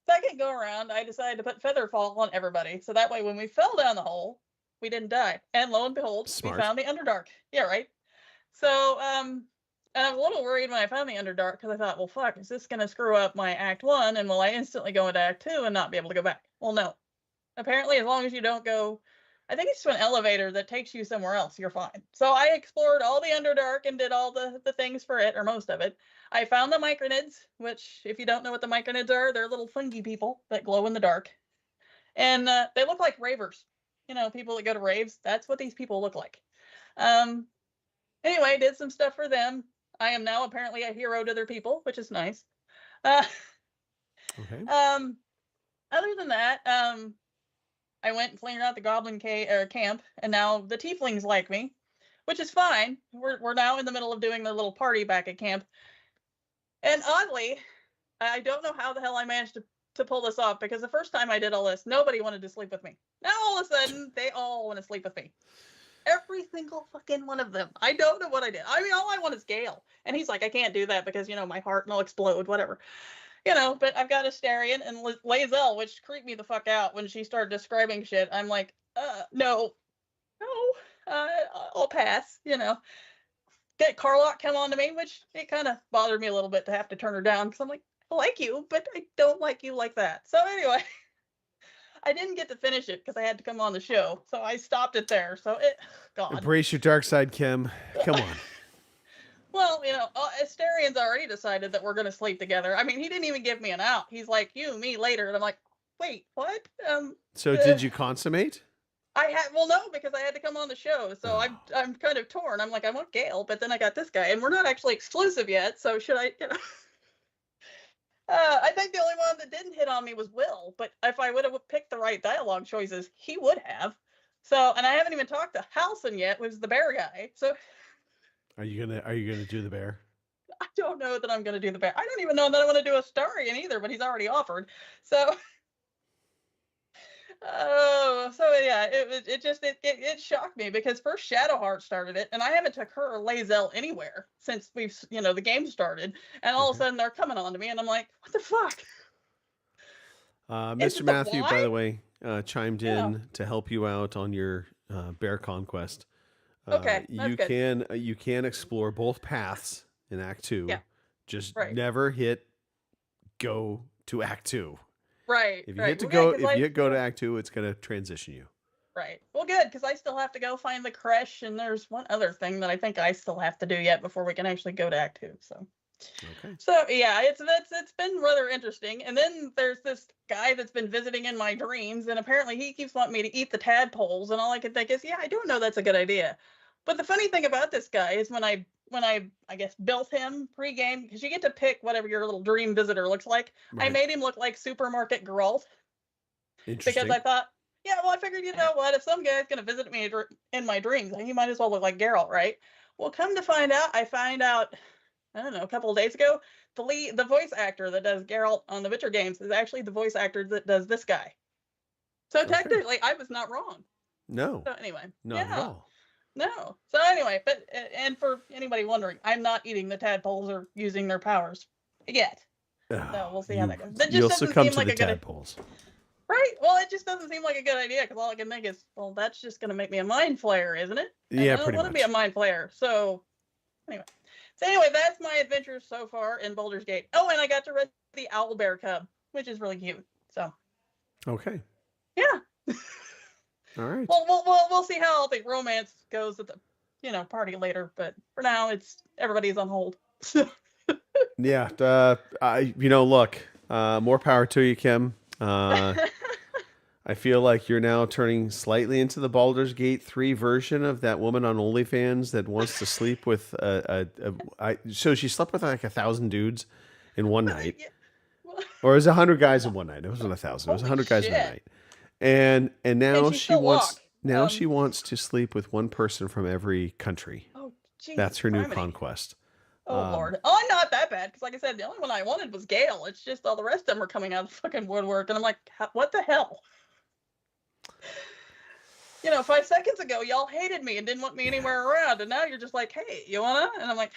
second go around, I decided to put Featherfall on everybody. So that way when we fell down the hole, we didn't die. And lo and behold, we found the Underdark. Yeah, right. So, and I was a little worried when I found the Underdark because I thought, well, fuck, is this going to screw up my Act 1? And will I instantly go into Act 2 and not be able to go back? Well, no. Apparently, as long as you don't go, I think it's to an elevator that takes you somewhere else, you're fine. So I explored all the Underdark and did all the things for it, or most of it. I found the Micronids, which, if you don't know what the Micronids are, they're little funky people that glow in the dark. And they look like ravers. You know, people that go to raves, that's what these people look like. Anyway, did some stuff for them. I am now apparently a hero to their people, which is nice. Okay. Other than that, I went and cleaned out the Goblin camp, and now the Tieflings like me, which is fine. We're now in the middle of doing the little party back at camp. And oddly, I don't know how the hell I managed to pull this off, because the first time I did all this, nobody wanted to sleep with me. Now all of a sudden, they all want to sleep with me. Every single fucking one of them. I don't know what I did. I mean, all I want is Gale. And he's like, I can't do that because, my heart will explode, whatever. But I've got Astarion and Lae'zel, which creeped me the fuck out when she started describing shit. I'm like, no, I'll pass. Get Carlock come on to me, which it kind of bothered me a little bit to have to turn her down because I'm like, I like you, but I don't like you like that. So anyway, I didn't get to finish it because I had to come on the show, so I stopped it there. So God. Embrace your dark side, Kim. Come on. Well, Asterian's already decided that we're going to sleep together. I mean, he didn't even give me an out. He's like, you, me, later. And I'm like, wait, what? So did you consummate? Well, no, because I had to come on the show. So I'm kind of torn. I'm like, I want Gale, but then I got this guy, and we're not actually exclusive yet. So should I, I think the only one that didn't hit on me was Will, but if I would have picked the right dialogue choices, he would have. So, and I haven't even talked to Halson yet, who's the bear guy. So Are you gonna do the bear? I don't know that I'm gonna do the bear. I don't even know that I want to do a Starion either, but he's already offered. So yeah, it shocked me because first Shadowheart started it, and I haven't took her or Lae'zel anywhere since the game started, and all of a sudden they're coming on to me, and I'm like, what the fuck? Mr. Matthew, by the way, chimed in to help you out on your bear conquest. Okay, you can explore both paths in Act 2. Yeah. Just right. never hit go to Act 2. Right. If you hit go to Act 2, it's gonna transition you. Right. Well, good, because I still have to go find the creche, and there's one other thing that I think I still have to do yet before we can actually go to Act 2. So. Okay. So yeah, it's been rather interesting. And then there's this guy that's been visiting in my dreams, and apparently he keeps wanting me to eat the tadpoles, and all I can think is, yeah, I don't know that's a good idea. But the funny thing about this guy is when I guess built him pre-game, because you get to pick whatever your little dream visitor looks like. Right. I made him look like Supermarket Geralt. Interesting. Because I thought, yeah, well, I figured, you know what, if some guy's gonna visit me in my dreams, he might as well look like Geralt, right? Well, come to find out, I don't know, a couple of days ago, the voice actor that does Geralt on the Witcher games is actually the voice actor that does this guy. So technically, I was not wrong. No. So anyway, not at all. No. So anyway, and for anybody wondering, I'm not eating the tadpoles or using their powers yet. So we'll see how that goes. That just you'll doesn't succumb seem to like the a good tadpoles. Right. Well, it just doesn't seem like a good idea because all I can think is, well, that's just going to make me a mind flayer, isn't it? And Yeah, I don't want to be a mind flayer. So anyway, that's my adventures so far in Baldur's Gate. Oh, and I got to rescue the owlbear cub, which is really cute. So. Okay. Yeah. All right. Well, we'll see how the romance goes at the, party later. But for now, everybody's on hold. Yeah. Look, more power to you, Kim. I feel like you're now turning slightly into the Baldur's Gate 3 version of that woman on OnlyFans that wants to sleep with so she slept with like 1,000 dudes in one night. Or it was 100 guys in one night. It wasn't 1,000. It was 100 guys in one night. And now she wants to sleep with one person from every country. Oh, geez, that's her new conquest. Oh, Lord. Oh, I'm not that bad, because like I said, the only one I wanted was Gale. It's just all the rest of them are coming out of the fucking woodwork, and I'm like, what the hell? 5 seconds ago, y'all hated me and didn't want me anywhere around, and now you're just like, hey, you wanna? And I'm like,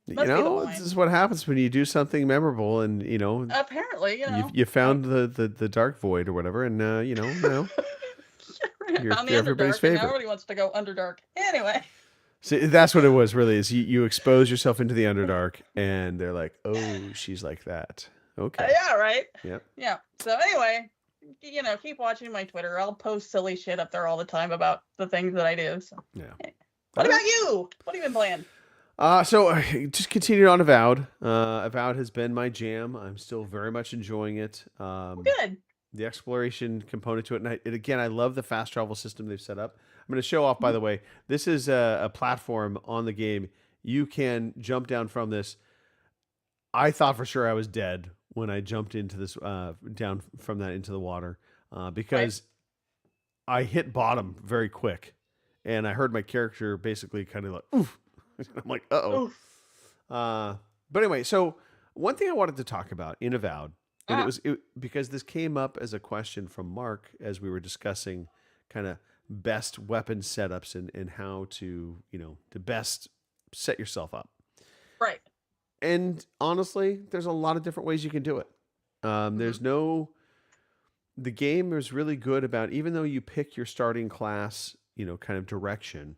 this is what happens when you do something memorable, and apparently, you found the dark void or whatever, and now you're everybody's favorite. Now everybody wants to go Underdark. Anyway. See, that's what it was, really, is you expose yourself into the Underdark, and they're like, oh, she's like that. Okay. Yeah, right? Yep. Yeah. So anyway, keep watching my Twitter. I'll post silly shit up there all the time about the things that I do. So. Yeah. What about you? What have you been playing? So just continued on Avowed. Avowed has been my jam. I'm still very much enjoying it. Good. The exploration component to it. And again, I love the fast travel system they've set up. I'm going to show off, by the way, this is a platform on the game. You can jump down from this. I thought for sure I was dead when I jumped into this, down from that into the water, because I hit bottom very quick. And I heard my character basically kind of like, oof. I'm like, uh-oh. But anyway, so one thing I wanted to talk about in Avowed, and it was because this came up as a question from Mark as we were discussing kind of best weapon setups and how to, to best set yourself up. Right. And honestly, there's a lot of different ways you can do it. The game is really good about, even though you pick your starting class kind of direction.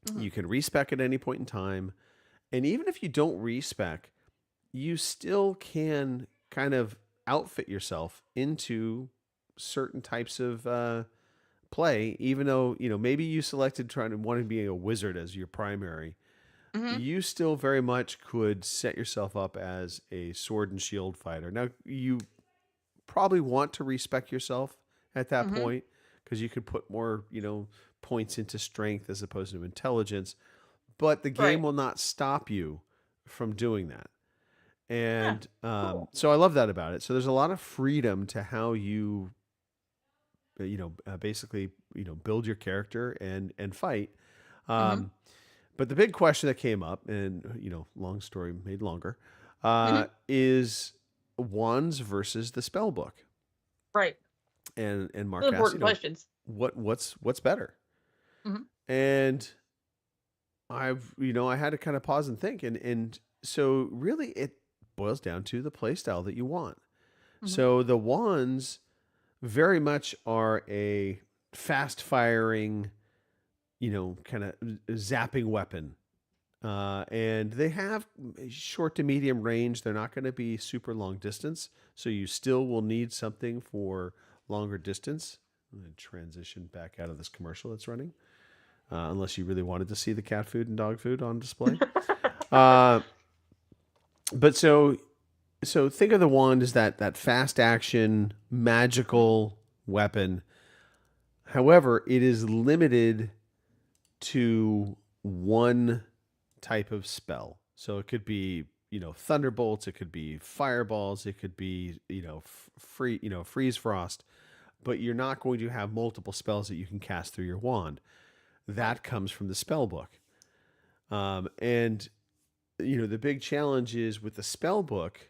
Mhm. You can respec at any point in time. And even if you don't respec, you still can kind of outfit yourself into certain types of play, even though, maybe you selected wanting to be a wizard as your primary. Mhm. You still very much could set yourself up as a sword and shield fighter. Now, you probably want to respec yourself at that Mhm. point because you could put more, points into strength as opposed to intelligence, but the game Right. will not stop you from doing that. Yeah. And Cool. so I love that about it. So there's a lot of freedom to how you, basically, build your character and fight. Mhm. But the big question that came up, and long story made longer, Mhm. is wands versus the spell book. Right. And Mark Those asked, important questions. what's better? Mhm. And I had to kind of pause and think, and so really it boils down to the play style that you want. Mhm. So the wands very much are a fast firing, kind of zapping weapon. And they have short to medium range. They're not going to be super long distance. So you still will need something for longer distance. I'm going to transition back out of this commercial that's running, unless you really wanted to see the cat food and dog food on display. But so think of the wand as that fast action magical weapon. However, it is limited to one type of spell. So it could be, thunderbolts, it could be fireballs, it could be, freeze frost, but you're not going to have multiple spells that you can cast through your wand. That comes from the spell book. And the big challenge is with the spell book,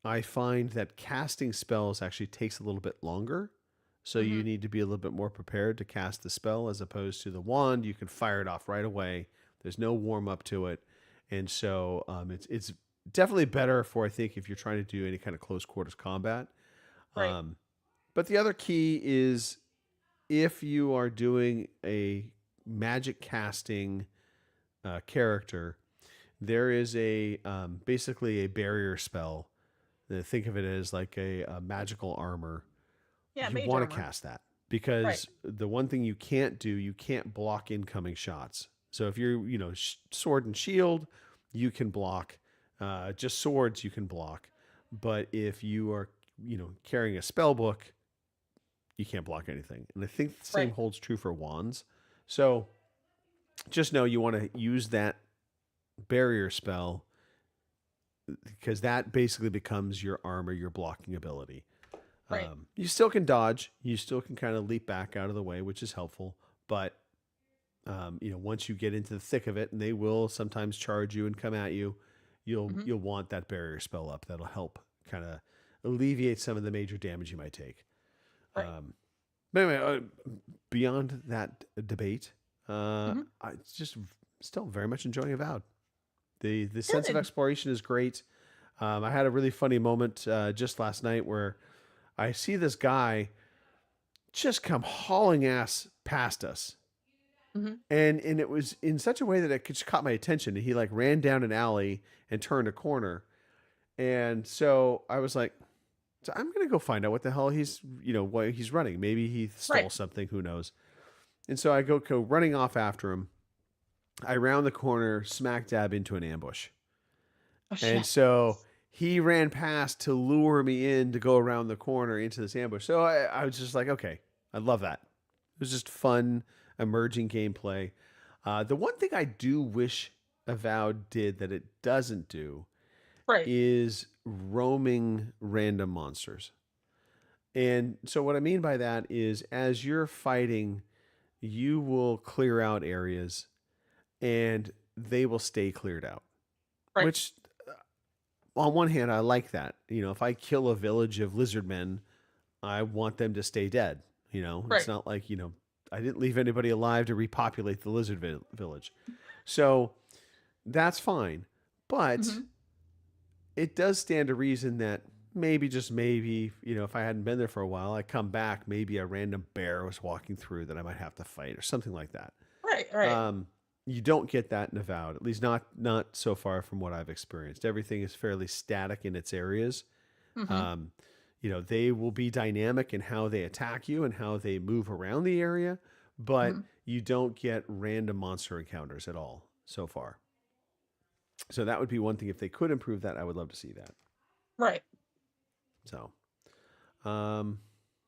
I find that casting spells actually takes a little bit longer. So you Mhm. need to be a little bit more prepared to cast the spell as opposed to the wand. You can fire it off right away. There's no warm up to it. And so it's definitely better for, I think, if you're trying to do any kind of close quarters combat. Right. But the other key is if you are doing a magic casting character, there is basically a barrier spell. Think of it as like a magical armor. Yeah. You Mage want to armor. cast that Right. because the one thing you can't do, you can't block incoming shots. So if you're, sword and shield, you can block. Just swords, you can block. But if you are, carrying a spell book, you can't block anything. And I think the same Right. holds true for wands. So just know you want to use that barrier spell because that basically becomes your armor, your blocking ability. Right. You still can dodge. You still can kind of leap back out of the way, which is helpful. But once you get into the thick of it, and they will sometimes charge you and come at you, Mhm. you'll want that barrier spell up. That'll help kind of alleviate some of the major damage you might take. Right. But anyway, beyond that debate, Mhm. I just still very much enjoying Avowed. The sense of Good. exploration is great. I had a really funny moment just last night where I see this guy just come hauling ass past us. Mhm. And it was in such a way that it just caught my attention. He like ran down an alley and turned a corner. And so I was like, so I'm going to go find out what the hell why he's running. Maybe he stole Right. something, who knows. And so I go running off after him. I round the corner, smack dab into an ambush. Oh, And shit. so he ran past to lure me in to go around the corner into this ambush. So I was just like, okay, I love that. It was just fun, emerging gameplay. The one thing I do wish Avowed did that it doesn't do Right. is roaming random monsters. And so what I mean by that is as you're fighting, you will clear out areas and they will stay cleared out. Right. Which on one hand, I like that. If I kill a village of lizard men, I want them to stay dead. It's Right. not like, I didn't leave anybody alive to repopulate the lizard village. So that's fine. But Mhm. it does stand to reason that maybe, just maybe, if I hadn't been there for a while, I come back, maybe a random bear was walking through that I might have to fight or something like that. Right. You don't get that in Avowed, at least not so far from what I've experienced. Everything is fairly static in its areas. Mm-hmm. They will be dynamic in how they attack you and how they move around the area, but you don't get random monster encounters at all so far. So that would be one thing. If they could improve that, I would love to see that. Right. So,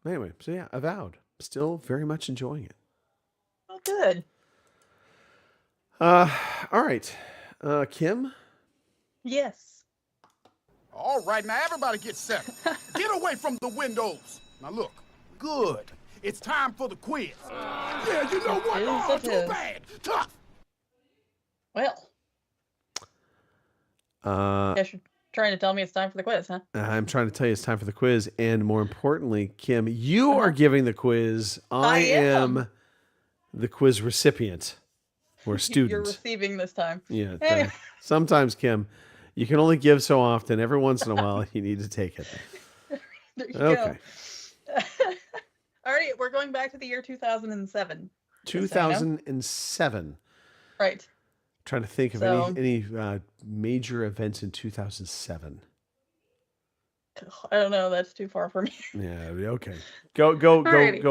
anyway, so yeah, Avowed. Still very much enjoying it. Oh, good. All right. Kim? Yes. All right, now everybody get set. Get away from the windows. Now look, good. It's time for the quiz. Yeah, you know what? Oh, too bad. Tough. Well. Guess you're trying to tell me it's time for the quiz, huh? I'm trying to tell you it's time for the quiz. And more importantly, Kim, you are giving the quiz. I am the quiz recipient or student. You're receiving this time. Yeah. Sometimes, Kim, you can only give so often. Every once in a while, you need to take it. There you go. All right, we're going back to the year 2007. 2007. Right. Trying to think of any major events in 2007. I don't know. That's too far for me. Yeah. Okay. Go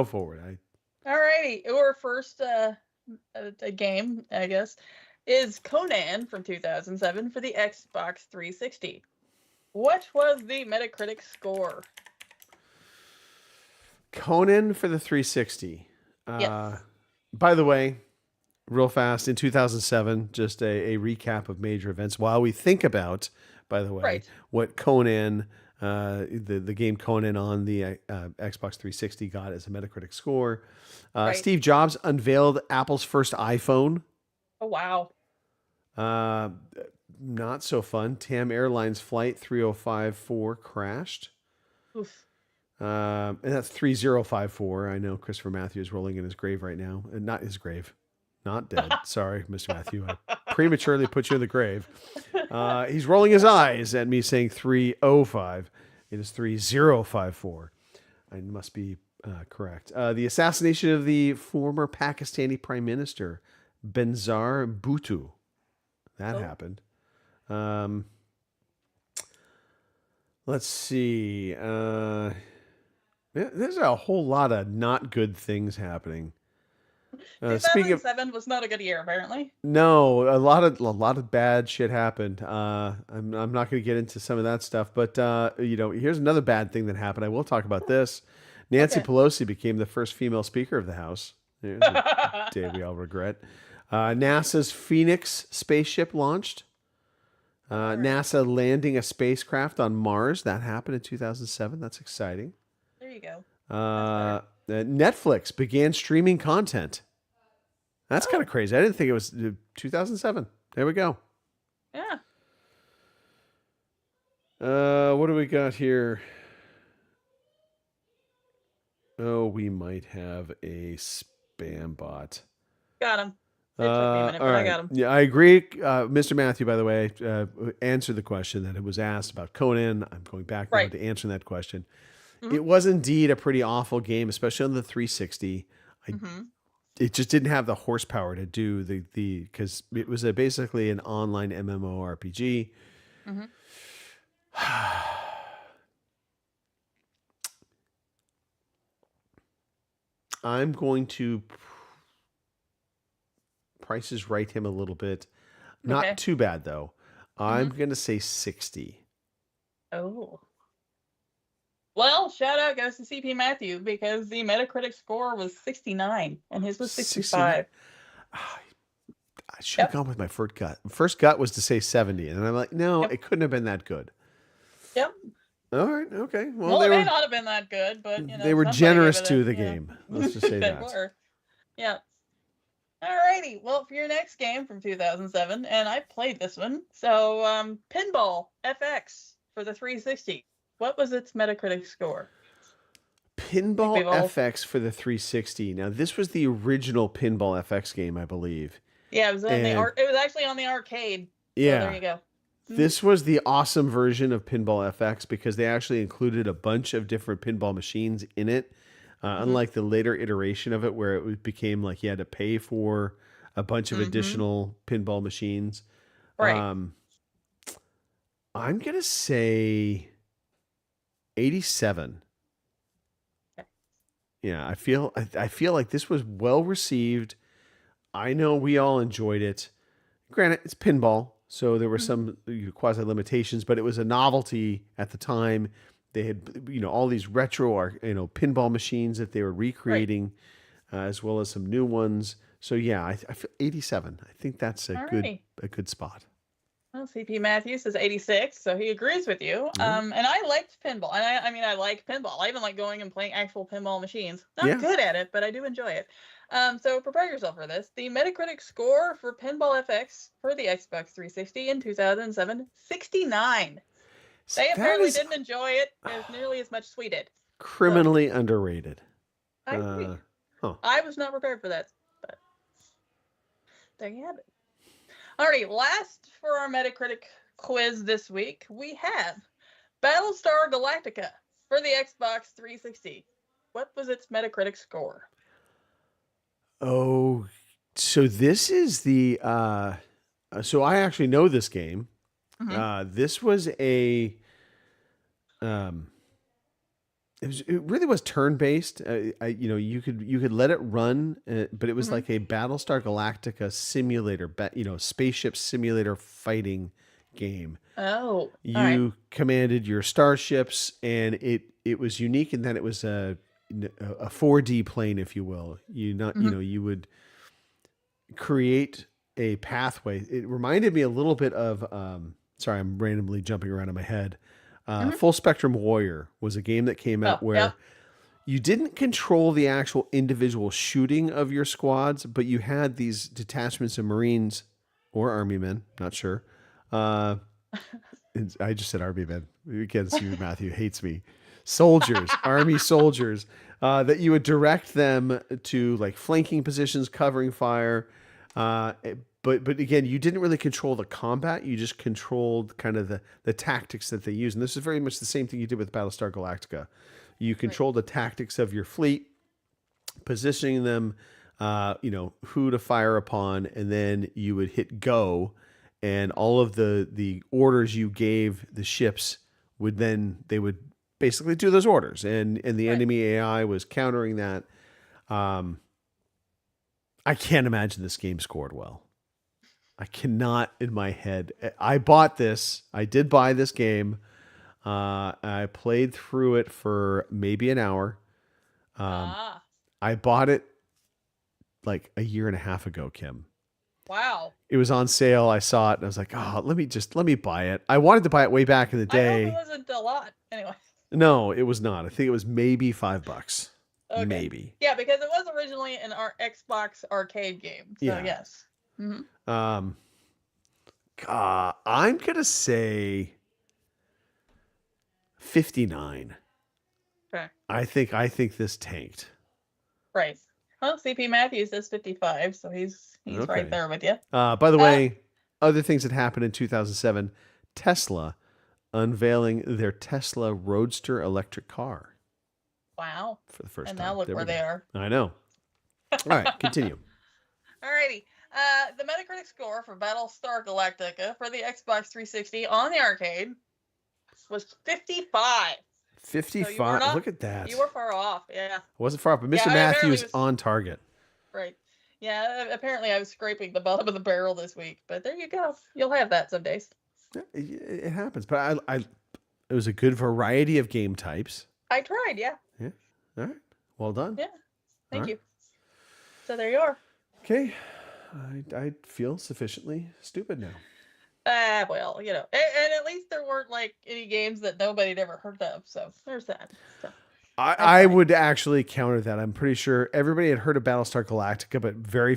forward. Alrighty. Our first a game, I guess, is Conan from 2007 for the Xbox 360. What was the Metacritic score? Conan for the 360. Yes. By the way, real fast, in 2007, just a recap of major events while we think about, by the way, what Conan, the game Conan on the Xbox 360 got as a Metacritic score. Steve Jobs unveiled Apple's first iPhone. Oh, wow. Not so fun. TAM Airlines Flight 3054 crashed. Oof. And that's 3054. I know Christopher Matthew is rolling in his grave right now. Not his grave. Not dead. Sorry, Mr. Matthew. I prematurely put you in the grave. He's rolling his eyes at me saying 305. It is 3054. I must be correct. The assassination of the former Pakistani Prime Minister, Benazir Bhutto. That happened. Let's see. There's a whole lot of not good things happening. 2007 was not a good year, apparently. No, a lot of bad shit happened. I'm not going to get into some of that stuff, but here's another bad thing that happened. I will talk about this. Nancy Pelosi became the first female Speaker of the House. There's a day we all regret. NASA's Phoenix spaceship launched. NASA landing a spacecraft on Mars. That happened in 2007. That's exciting. There you go. Netflix began streaming content. That's kind of crazy. I didn't think it was 2007. There we go. Yeah. What do we got here? Oh, we might have a spam bot. Got him. It took me a minute, but I got him. Yeah, I agree. Mr. Matthew, by the way, answered the question that it was asked about Conan. I'm going back now to answering that question. Mm-hmm. It was indeed a pretty awful game, especially on the 360. It just didn't have the horsepower to do the because it was basically an online MMORPG. Mm-hmm. I'm going to Price is Right him a little bit. Not too bad, though. I'm going to say 60. Oh. Well, shout out goes to CP Matthew because the Metacritic score was 69 and his was 65. I should have gone with my first gut. First gut was to say 70, and I'm like, no, it couldn't have been that good. Yep. All right. Okay. Well, it may not have been that good, but they were generous to the game. Let's just say they that. were. Yeah. Alrighty. Well, for your next game from 2007, and I played this one. So, Pinball FX for the 360. What was its Metacritic score? Pinball FX for the 360. Now, this was the original Pinball FX game, I believe. Yeah, it was on it was actually on the arcade. So yeah. there you go. This was the awesome version of Pinball FX because they actually included a bunch of different pinball machines in it. Unlike the later iteration of it where it became like you had to pay for a bunch of additional pinball machines. Right. I'm going to say 87. Okay. Yeah, I feel like this was well received. I know we all enjoyed it. Granted, it's pinball, so there were some quasi limitations, but it was a novelty at the time. They had, all these retro, pinball machines that they were recreating, as well as some new ones. So yeah, I feel 87. I think that's a good spot. Well, CP Matthews is 86, so he agrees with you. And I liked pinball, and I like pinball. I even like going and playing actual pinball machines. Not good at it, but I do enjoy it. So prepare yourself for this. The Metacritic score for Pinball FX for the Xbox 360 in 2007, 69. They apparently didn't enjoy it as nearly as much as we did. Criminally underrated. I agree. I was not prepared for that, but there you have it. Alrighty, last for our Metacritic quiz this week, we have Battlestar Galactica for the Xbox 360. What was its Metacritic score? Oh, so this is the so I actually know this game. This was it really was turn-based. You could let it run, but it was like a Battlestar Galactica simulator, spaceship simulator fighting game. Oh, you commanded your starships, and it was unique in that it was a 4D plane, if you will. You would create a pathway. It reminded me a little bit of sorry, I'm randomly jumping around in my head. Full Spectrum Warrior was a game that came out where you didn't control the actual individual shooting of your squads, but you had these detachments of Marines or Army men, not sure. I just said Army men. You can see Matthew hates me. Soldiers, Army soldiers, that you would direct them to like flanking positions, covering fire. But again, you didn't really control the combat. You just controlled kind of the tactics that they use. And this is very much the same thing you did with Battlestar Galactica. You controlled the tactics of your fleet, positioning them, who to fire upon, and then you would hit go, and all of the orders you gave the ships they would basically do those orders, and the enemy AI was countering that. I can't imagine this game scored well. I cannot in my head. I bought this. I did buy this game. I played through it for maybe an hour. I bought it like a year and a half ago, Kim. Wow. It was on sale. I saw it and I was like, let me buy it. I wanted to buy it way back in the day. I hope it wasn't a lot. Anyway. No, it was not. I think it was maybe $5. Okay. Maybe. Yeah, because it was originally an Xbox arcade game. So yes. I'm gonna say 59. Okay. I think this tanked. Right. Well, CP Matthews is 55, so he's right there with you. By the way, other things that happened in 2007: Tesla unveiling their Tesla Roadster electric car. Wow. For the first time. And now look where they are. I know. All right, continue. Alrighty. The Metacritic score for Battlestar Galactica for the Xbox 360 on the arcade was 55. 55. So look at that. You were far off. Yeah. I wasn't far off, but Mr. Matthews on target. Right. Yeah. Apparently, I was scraping the bottom of the barrel this week, but there you go. You'll have that some days. It happens, but it was a good variety of game types. I tried. Yeah. Yeah. All right. Well done. Yeah. Thank you. So there you are. Okay. I feel sufficiently stupid now. Well, and at least there weren't like any games that nobody had ever heard of. So there's that. So, I would actually counter that. I'm pretty sure everybody had heard of Battlestar Galactica, but very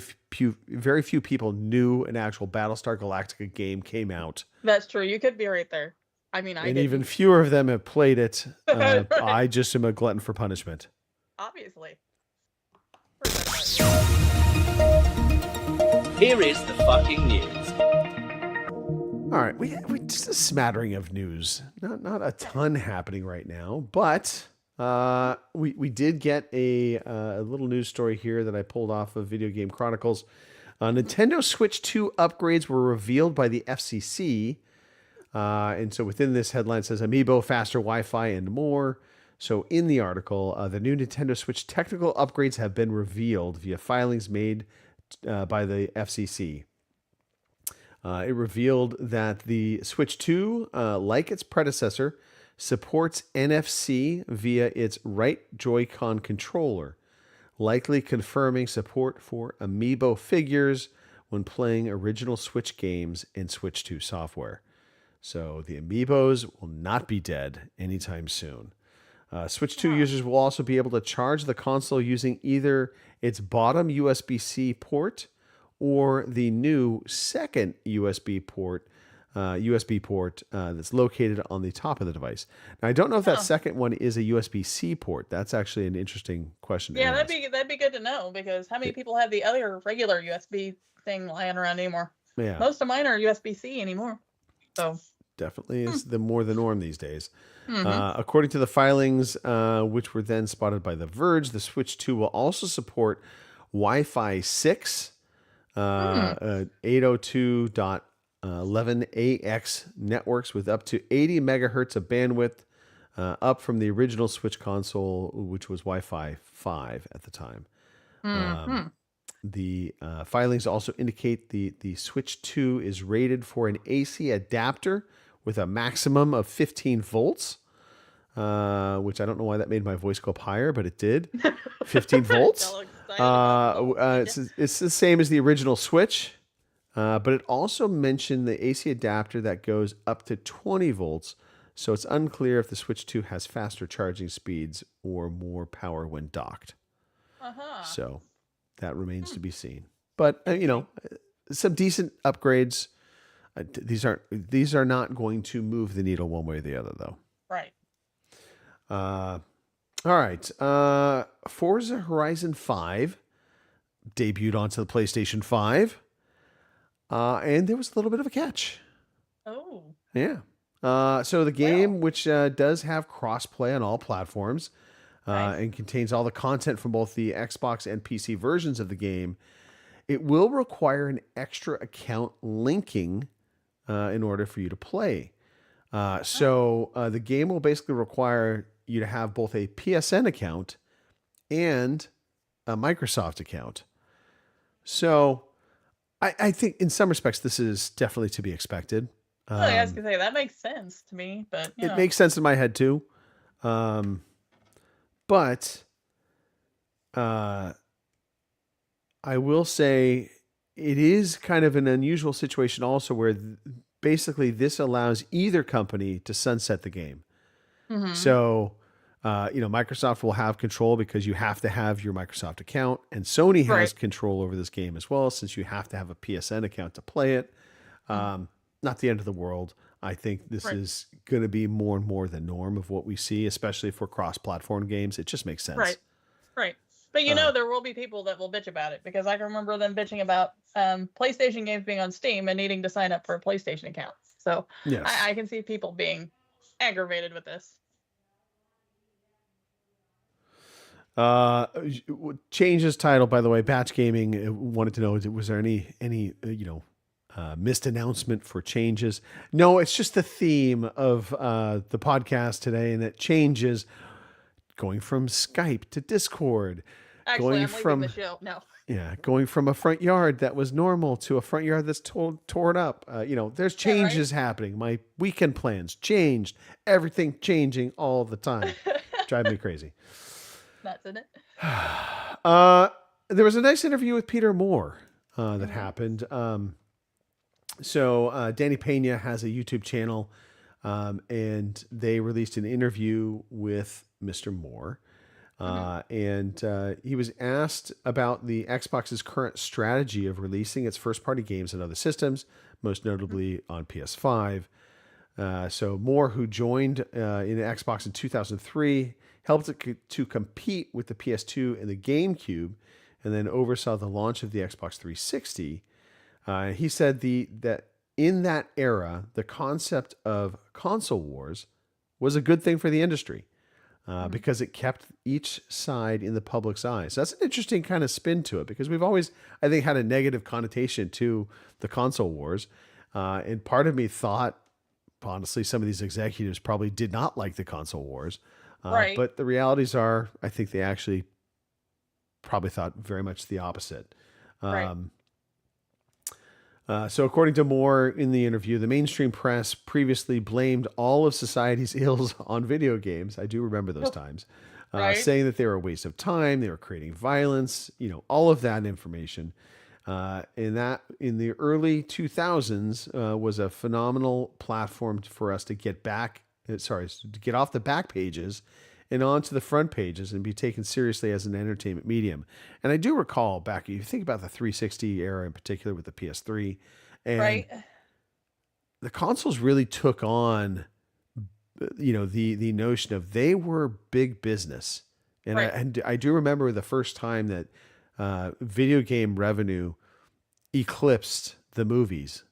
few people knew an actual Battlestar Galactica game came out. That's true. You could be right there. I mean, and even fewer of them have played it. Right. I just am a glutton for punishment. Obviously. Here is the fucking news. All right, we just a smattering of news. Not a ton happening right now, but we did get a little news story here that I pulled off of Video Game Chronicles. Nintendo Switch 2 upgrades were revealed by the FCC. And so within this headline it says Amiibo, faster Wi-Fi, and more. So in the article, the new Nintendo Switch technical upgrades have been revealed via filings made by the FCC. It revealed that the Switch 2, like its predecessor, supports NFC via its right Joy-Con controller, likely confirming support for Amiibo figures when playing original Switch games and Switch 2 software. So the Amiibos will not be dead anytime soon. Switch 2 users will also be able to charge the console using either its bottom USB-C port or the new second USB port that's located on the top of the device. Now, I don't know if that second one is a USB-C port. That's actually an interesting question. Yeah, that'd be good to know, because how many people have the other regular USB thing lying around anymore? Yeah, most of mine are USB-C anymore. So definitely is the norm these days. According to the filings, which were then spotted by The Verge, the Switch 2 will also support Wi-Fi 6, 802.11ax networks with up to 80 megahertz of bandwidth, up from the original Switch console, which was Wi-Fi 5 at the time. The filings also indicate the Switch 2 is rated for an AC adapter with a maximum of 15 volts, which I don't know why that made my voice go up higher, but it did. 15 volts. It's the same as the original Switch, but it also mentioned the AC adapter that goes up to 20 volts, so it's unclear if the Switch 2 has faster charging speeds or more power when docked. So that remains to be seen. But, some decent upgrades. These are not going to move the needle one way or the other, though. Right. All right. Forza Horizon 5 debuted onto the PlayStation 5. And there was a little bit of a catch. Oh. Yeah. So the game, which does have cross-play on all platforms, and contains all the content from both the Xbox and PC versions of the game, it will require an extra account linking in order for you to play. So the game will basically require you to have both a PSN account and a Microsoft account. So I think in some respects this is definitely to be expected. I was gonna say that makes sense to me, but it makes sense in my head too. But I will say it is kind of an unusual situation also where basically this allows either company to sunset the game. So, Microsoft will have control because you have to have your Microsoft account, and Sony has control over this game as well, since you have to have a PSN account to play it. Not the end of the world. I think this is going to be more and more the norm of what we see, especially for cross-platform games. It just makes sense. Right. But there will be people that will bitch about it, because I can remember them bitching about PlayStation games being on Steam and needing to sign up for a PlayStation account. So yes. I can see people being aggravated with this. Changes title, by the way, Batch Gaming wanted to know, was there any missed announcement for changes? No, it's just the theme of the podcast today, and it changes going from Skype to Discord. Actually, I'm leaving the show. No. Yeah, going from a front yard that was normal to a front yard that's torn up. There's changes happening. My weekend plans changed. Everything changing all the time. Drive me crazy. That's in it. There was a nice interview with Peter Moore that happened. So Danny Pena has a YouTube channel, and they released an interview with Mr. Moore. And he was asked about the Xbox's current strategy of releasing its first-party games on other systems, most notably on PS5. So Moore, who joined in Xbox in 2003, helped to compete with the PS2 and the GameCube, and then oversaw the launch of the Xbox 360. He said that in that era, the concept of console wars was a good thing for the industry because it kept each side in the public's eye. So that's an interesting kind of spin to it, because we've always, I think, had a negative connotation to the console wars. And part of me thought, honestly, some of these executives probably did not like the console wars. Right. But the realities are, I think they actually probably thought very much the opposite. Right. So according to Moore in the interview, the mainstream press previously blamed all of society's ills on video games. I do remember those times. Right. Saying that they were a waste of time, they were creating violence, all of that information. And that in the early 2000s was a phenomenal platform for us to get off the back pages and onto the front pages and be taken seriously as an entertainment medium. And I do recall back, you think about the 360 era in particular with the PS3, and the consoles really took on, the notion of they were big business. And I do remember the first time that video game revenue eclipsed the movies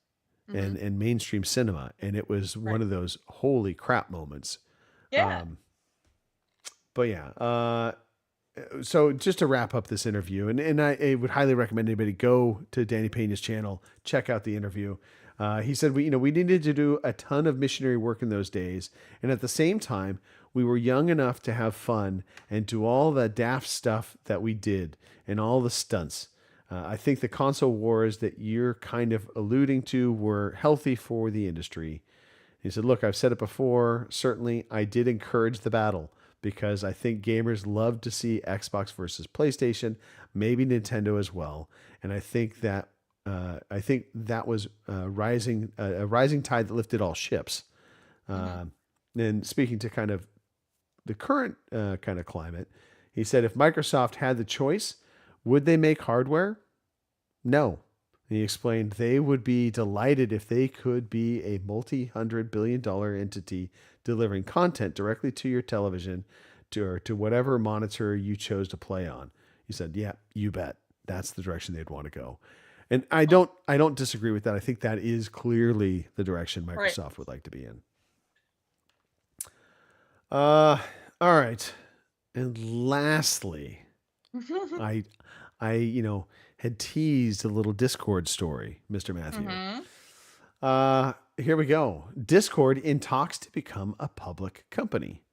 and mainstream cinema. And it was one of those holy crap moments. Yeah. But yeah, so just to wrap up this interview, and I would highly recommend anybody go to Danny Pena's channel, check out the interview. He said, we needed to do a ton of missionary work in those days. And at the same time, we were young enough to have fun and do all the daft stuff that we did and all the stunts. I think the console wars that you're kind of alluding to were healthy for the industry. He said, look, I've said it before. Certainly, I did encourage the battle, because I think gamers love to see Xbox versus PlayStation, maybe Nintendo as well. And I think that was a rising tide that lifted all ships. And speaking to kind of the current kind of climate, he said, if Microsoft had the choice, would they make hardware? No. And he explained they would be delighted if they could be a multi-$100 billion entity delivering content directly to your television or to whatever monitor you chose to play on. He said, yeah, you bet. That's the direction they'd want to go. And I don't disagree with that. I think that is clearly the direction Microsoft would like to be in. All right. And lastly, I had teased a little Discord story, Mr. Matthew. Here we go. Discord in talks to become a public company.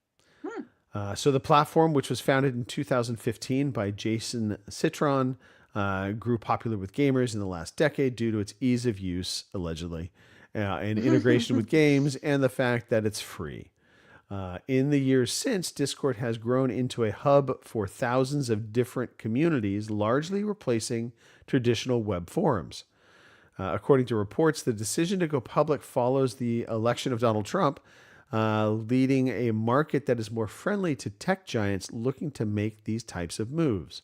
So the platform, which was founded in 2015 by Jason Citron, grew popular with gamers in the last decade due to its ease of use, allegedly, and integration with games and the fact that it's free. In the years since, Discord has grown into a hub for thousands of different communities, largely replacing traditional web forums. According to reports, the decision to go public follows the election of Donald Trump, leading a market that is more friendly to tech giants looking to make these types of moves.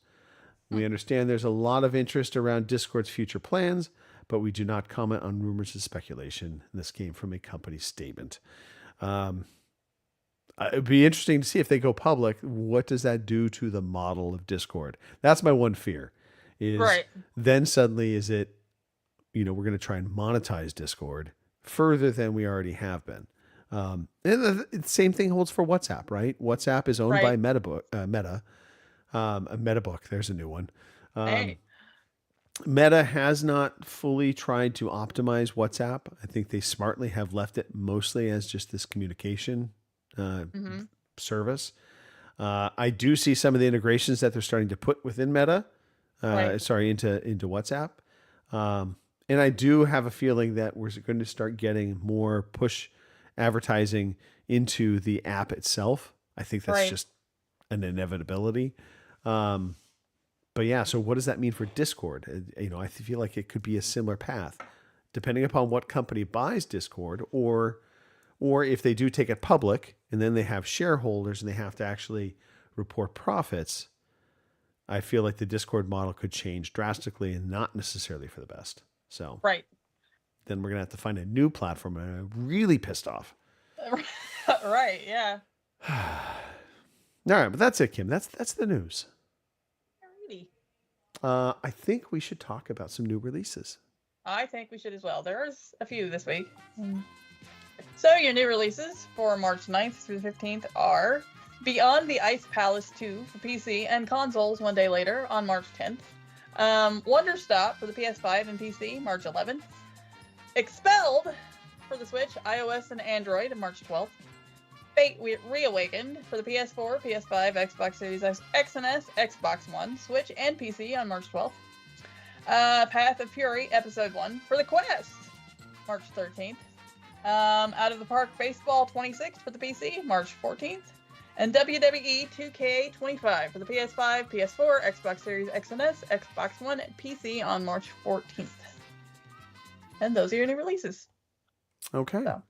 We understand there's a lot of interest around Discord's future plans, but we do not comment on rumors and speculation. This came from a company statement. It'd be interesting to see if they go public. What does that do to the model of Discord? That's my one fear. Then suddenly is it, we're going to try and monetize Discord further than we already have been. And the same thing holds for WhatsApp, right? WhatsApp is owned by Meta. Metabook, there's a new one. Meta has not fully tried to optimize WhatsApp. I think they smartly have left it mostly as just this communication service. I do see some of the integrations that they're starting to put within Meta, into WhatsApp. And I do have a feeling that we're going to start getting more push advertising into the app itself. I think that's just an inevitability. But yeah, so what does that mean for Discord? I feel like it could be a similar path, depending upon what company buys Discord, or if they do take it public and then they have shareholders and they have to actually report profits. I feel like the Discord model could change drastically and not necessarily for the best. So then we're gonna have to find a new platform, and I'm really pissed off. Yeah. All right, but that's it, Kim. That's the news. Alrighty. I think we should talk about some new releases. I think we should as well. There's a few this week. So your new releases for March 9th through the 15th are Beyond the Ice Palace 2 for PC and consoles one day later on March 10th. Wonder Stop for the PS5 and PC, March 11th. Expelled for the Switch, iOS, and Android on March 12th. Fate Reawakened for the PS4, PS5, Xbox Series X and S, Xbox One, Switch, and PC on March 12th. Path of Fury Episode 1 for the Quest, March 13th. Out of the Park Baseball 26 for the PC, March 14th. And WWE 2K25 for the PS5, PS4, Xbox Series X and S, Xbox One, and PC on March 14th. And those are your new releases. Okay. So,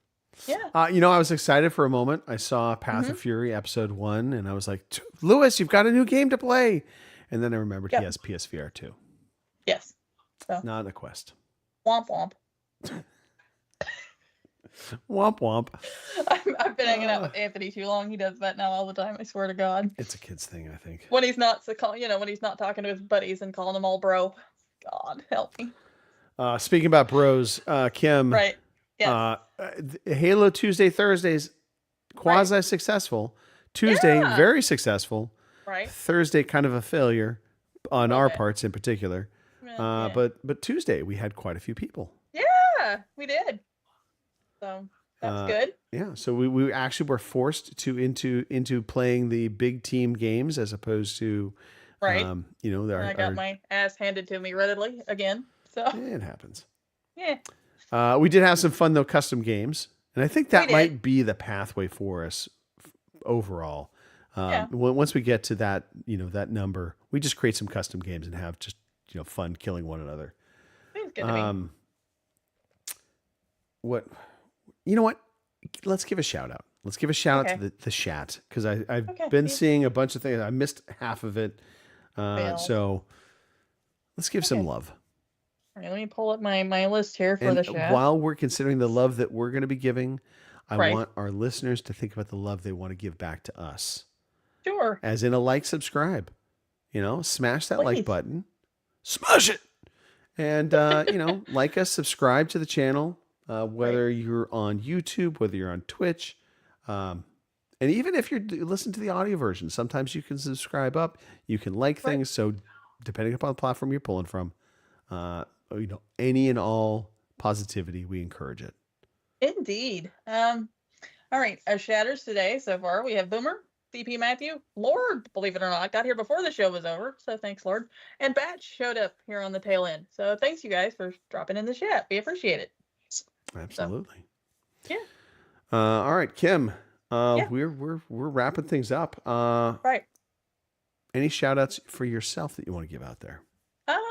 yeah. I was excited for a moment. I saw Path of Fury Episode 1, and I was like, Lewis, you've got a new game to play. And then I remembered he has PSVR 2. Yes. So. Not a Quest. Womp womp. Womp womp. I've been hanging out with Anthony too long. He does that now all the time. I swear to God. It's a kid's thing, I think. When he's not, when he's not talking to his buddies and calling them all bro. God help me. Speaking about bros, Kim. Right. Yes. Halo Tuesday, Thursdays, quasi successful. Tuesday, very successful. Right. Thursday, kind of a failure on our parts in particular. But Tuesday, we had quite a few people. Yeah, we did. So that's good. Yeah. So we actually were forced into playing the big team games as opposed to, I got my ass handed to me readily again. So it happens. Yeah. We did have some fun though, custom games, and I think that might be the pathway for us overall. Once we get to that, that number, we just create some custom games and have just fun killing one another. Seems good to me. What? Let's give a shout out. Let's give a shout out to the chat, because I've been seeing a bunch of things. I missed half of it, so let's give some love. All right, let me pull up my list here for the chat. While we're considering the love that we're going to be giving, I want our listeners to think about the love they want to give back to us. Sure. As in a subscribe. Smash that like button. Smash it! And, like us, subscribe to the channel, whether you're on YouTube, whether you're on Twitch. And even if you're listening to the audio version, sometimes you can subscribe up. You can like things. So depending upon the platform you're pulling from, any and all positivity, we encourage it. Indeed. All right. Our shatters today so far, we have Boomer, CP Matthew, Lord, believe it or not, got here before the show was over. So thanks, Lord. And Batch showed up here on the tail end. So thanks you guys for dropping in the chat. We appreciate it. Absolutely. So, yeah. All right, Kim. We're wrapping things up. Right. Any shout outs for yourself that you want to give out there?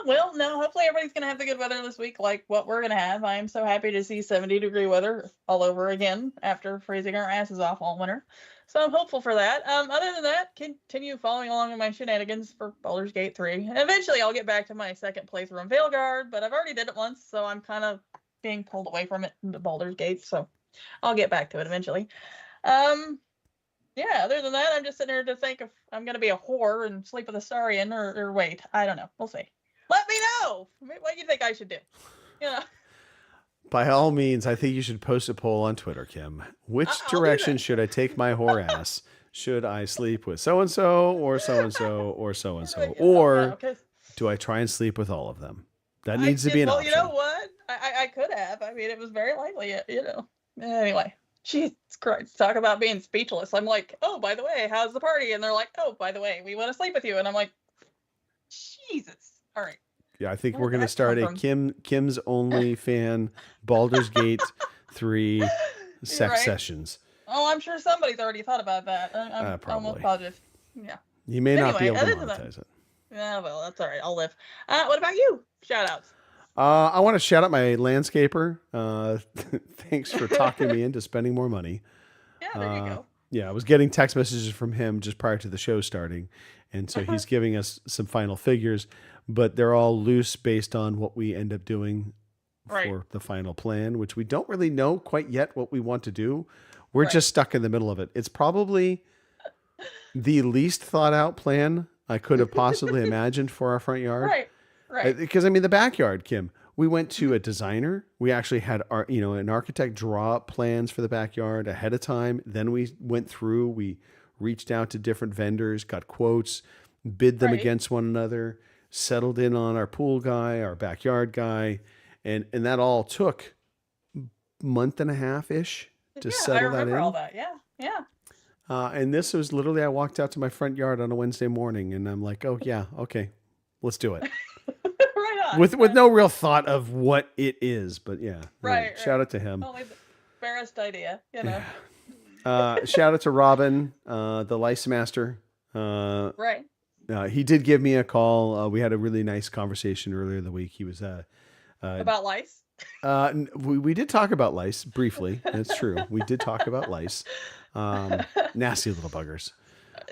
Well, no, hopefully everybody's going to have the good weather this week, like what we're going to have. I am so happy to see 70-degree weather all over again after freezing our asses off all winter. So I'm hopeful for that. Other than that, continue following along with my shenanigans for Baldur's Gate 3. And eventually I'll get back to my second playthrough in Veilguard, but I've already did it once, so I'm kind of being pulled away from it into Baldur's Gate, so I'll get back to it eventually. Other than that, I'm just sitting here to think if I'm going to be a whore and sleep with a Saurian or wait. I don't know. We'll see. Let me know. What do you think I should do? By all means, I think you should post a poll on Twitter, Kim. Which direction should I take my whore ass? Should I sleep with so-and-so or so-and-so or so-and-so? Or do I try and sleep with all of them? That needs to be an option. You know what? I could have. I mean, it was very likely, Anyway, Jesus Christ. Talk about being speechless. I'm like, oh, by the way, how's the party? And they're like, oh, by the way, we want to sleep with you. And I'm like, Jesus. All right. Yeah, I think we're going to start a Kim's Only Fan Baldur's Gate 3 sex sessions. Oh, I'm sure somebody's already thought about that. I'm almost positive. Yeah. You may not be able to monetize it. Yeah, well, that's all right. I'll live. What about you? Shout outs. I want to shout out my landscaper. Thanks for talking me into spending more money. Yeah, there you go. Yeah, I was getting text messages from him just prior to the show starting. And so he's giving us some final figures, but they're all loose based on what we end up doing for the final plan, which we don't really know quite yet what we want to do. We're just stuck in the middle of it. It's probably the least thought out plan I could have possibly imagined for our front yard. Right. Because, I mean, the backyard, Kim, We went to a designer. We actually had an architect draw up plans for the backyard ahead of time. Then we went through, we reached out to different vendors, got quotes, bid them against one another, settled in on our pool guy, our backyard guy. And that all took month and a half-ish to settle that in. I remember all that. Yeah. And this was literally, I walked out to my front yard on a Wednesday morning and I'm like, oh yeah, okay, let's do it. Right on. With no real thought of what it is, but yeah. Right. Shout out to him. Only the barest idea, you know. Shout out to Robin, the lice master. Right. He did give me a call. We had a really nice conversation earlier in the week. He was about lice. We did talk about lice briefly. That's true. We did talk about lice. Nasty little buggers.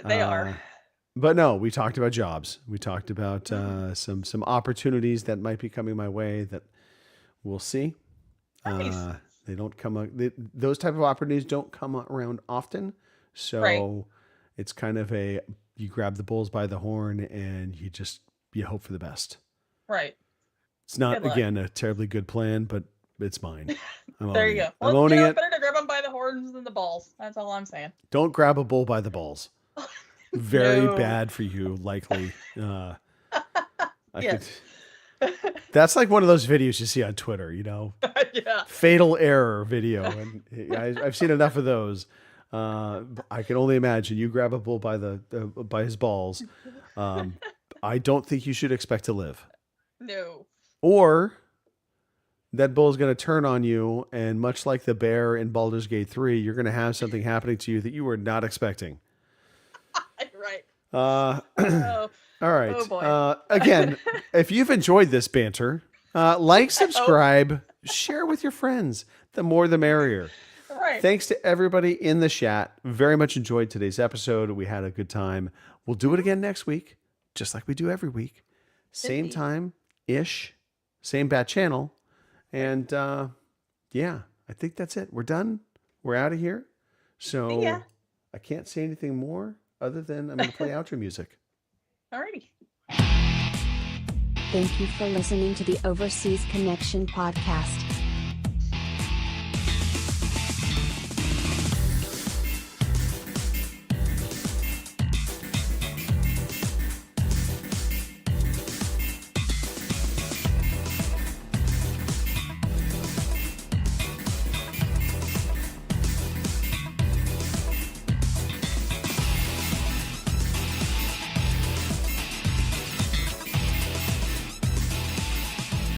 They are. But no, we talked about jobs. We talked about some opportunities that might be coming my way that we'll see. Nice. They don't those type of opportunities don't come around often. So it's kind of you grab the bulls by the horn and you hope for the best. Right. It's not, again, a terribly good plan, but it's mine. There you go. I'm owning it. Better to grab them by the horns than the balls. That's all I'm saying. Don't grab a bull by the balls. Very bad for you, likely. That's like one of those videos you see on Twitter, Yeah. Fatal error video. And I've seen enough of those. I can only imagine you grab a bull by his balls. I don't think you should expect to live. No. Or that bull is going to turn on you, and much like the bear in Baldur's Gate 3, you're going to have something happening to you that you were not expecting. Right. All right. Oh boy. Again, if you've enjoyed this banter, like, subscribe, share with your friends. The more, the merrier. Right. Thanks to everybody in the chat. Very much enjoyed today's episode. We had a good time. We'll do it again next week, just like we do every week. Same time-ish, same bat channel. And yeah, I think that's it. We're done. We're out of here. So I can't say anything more other than I'm going to play outro music. Alrighty. Thank you for listening to the Overseas Connection podcast.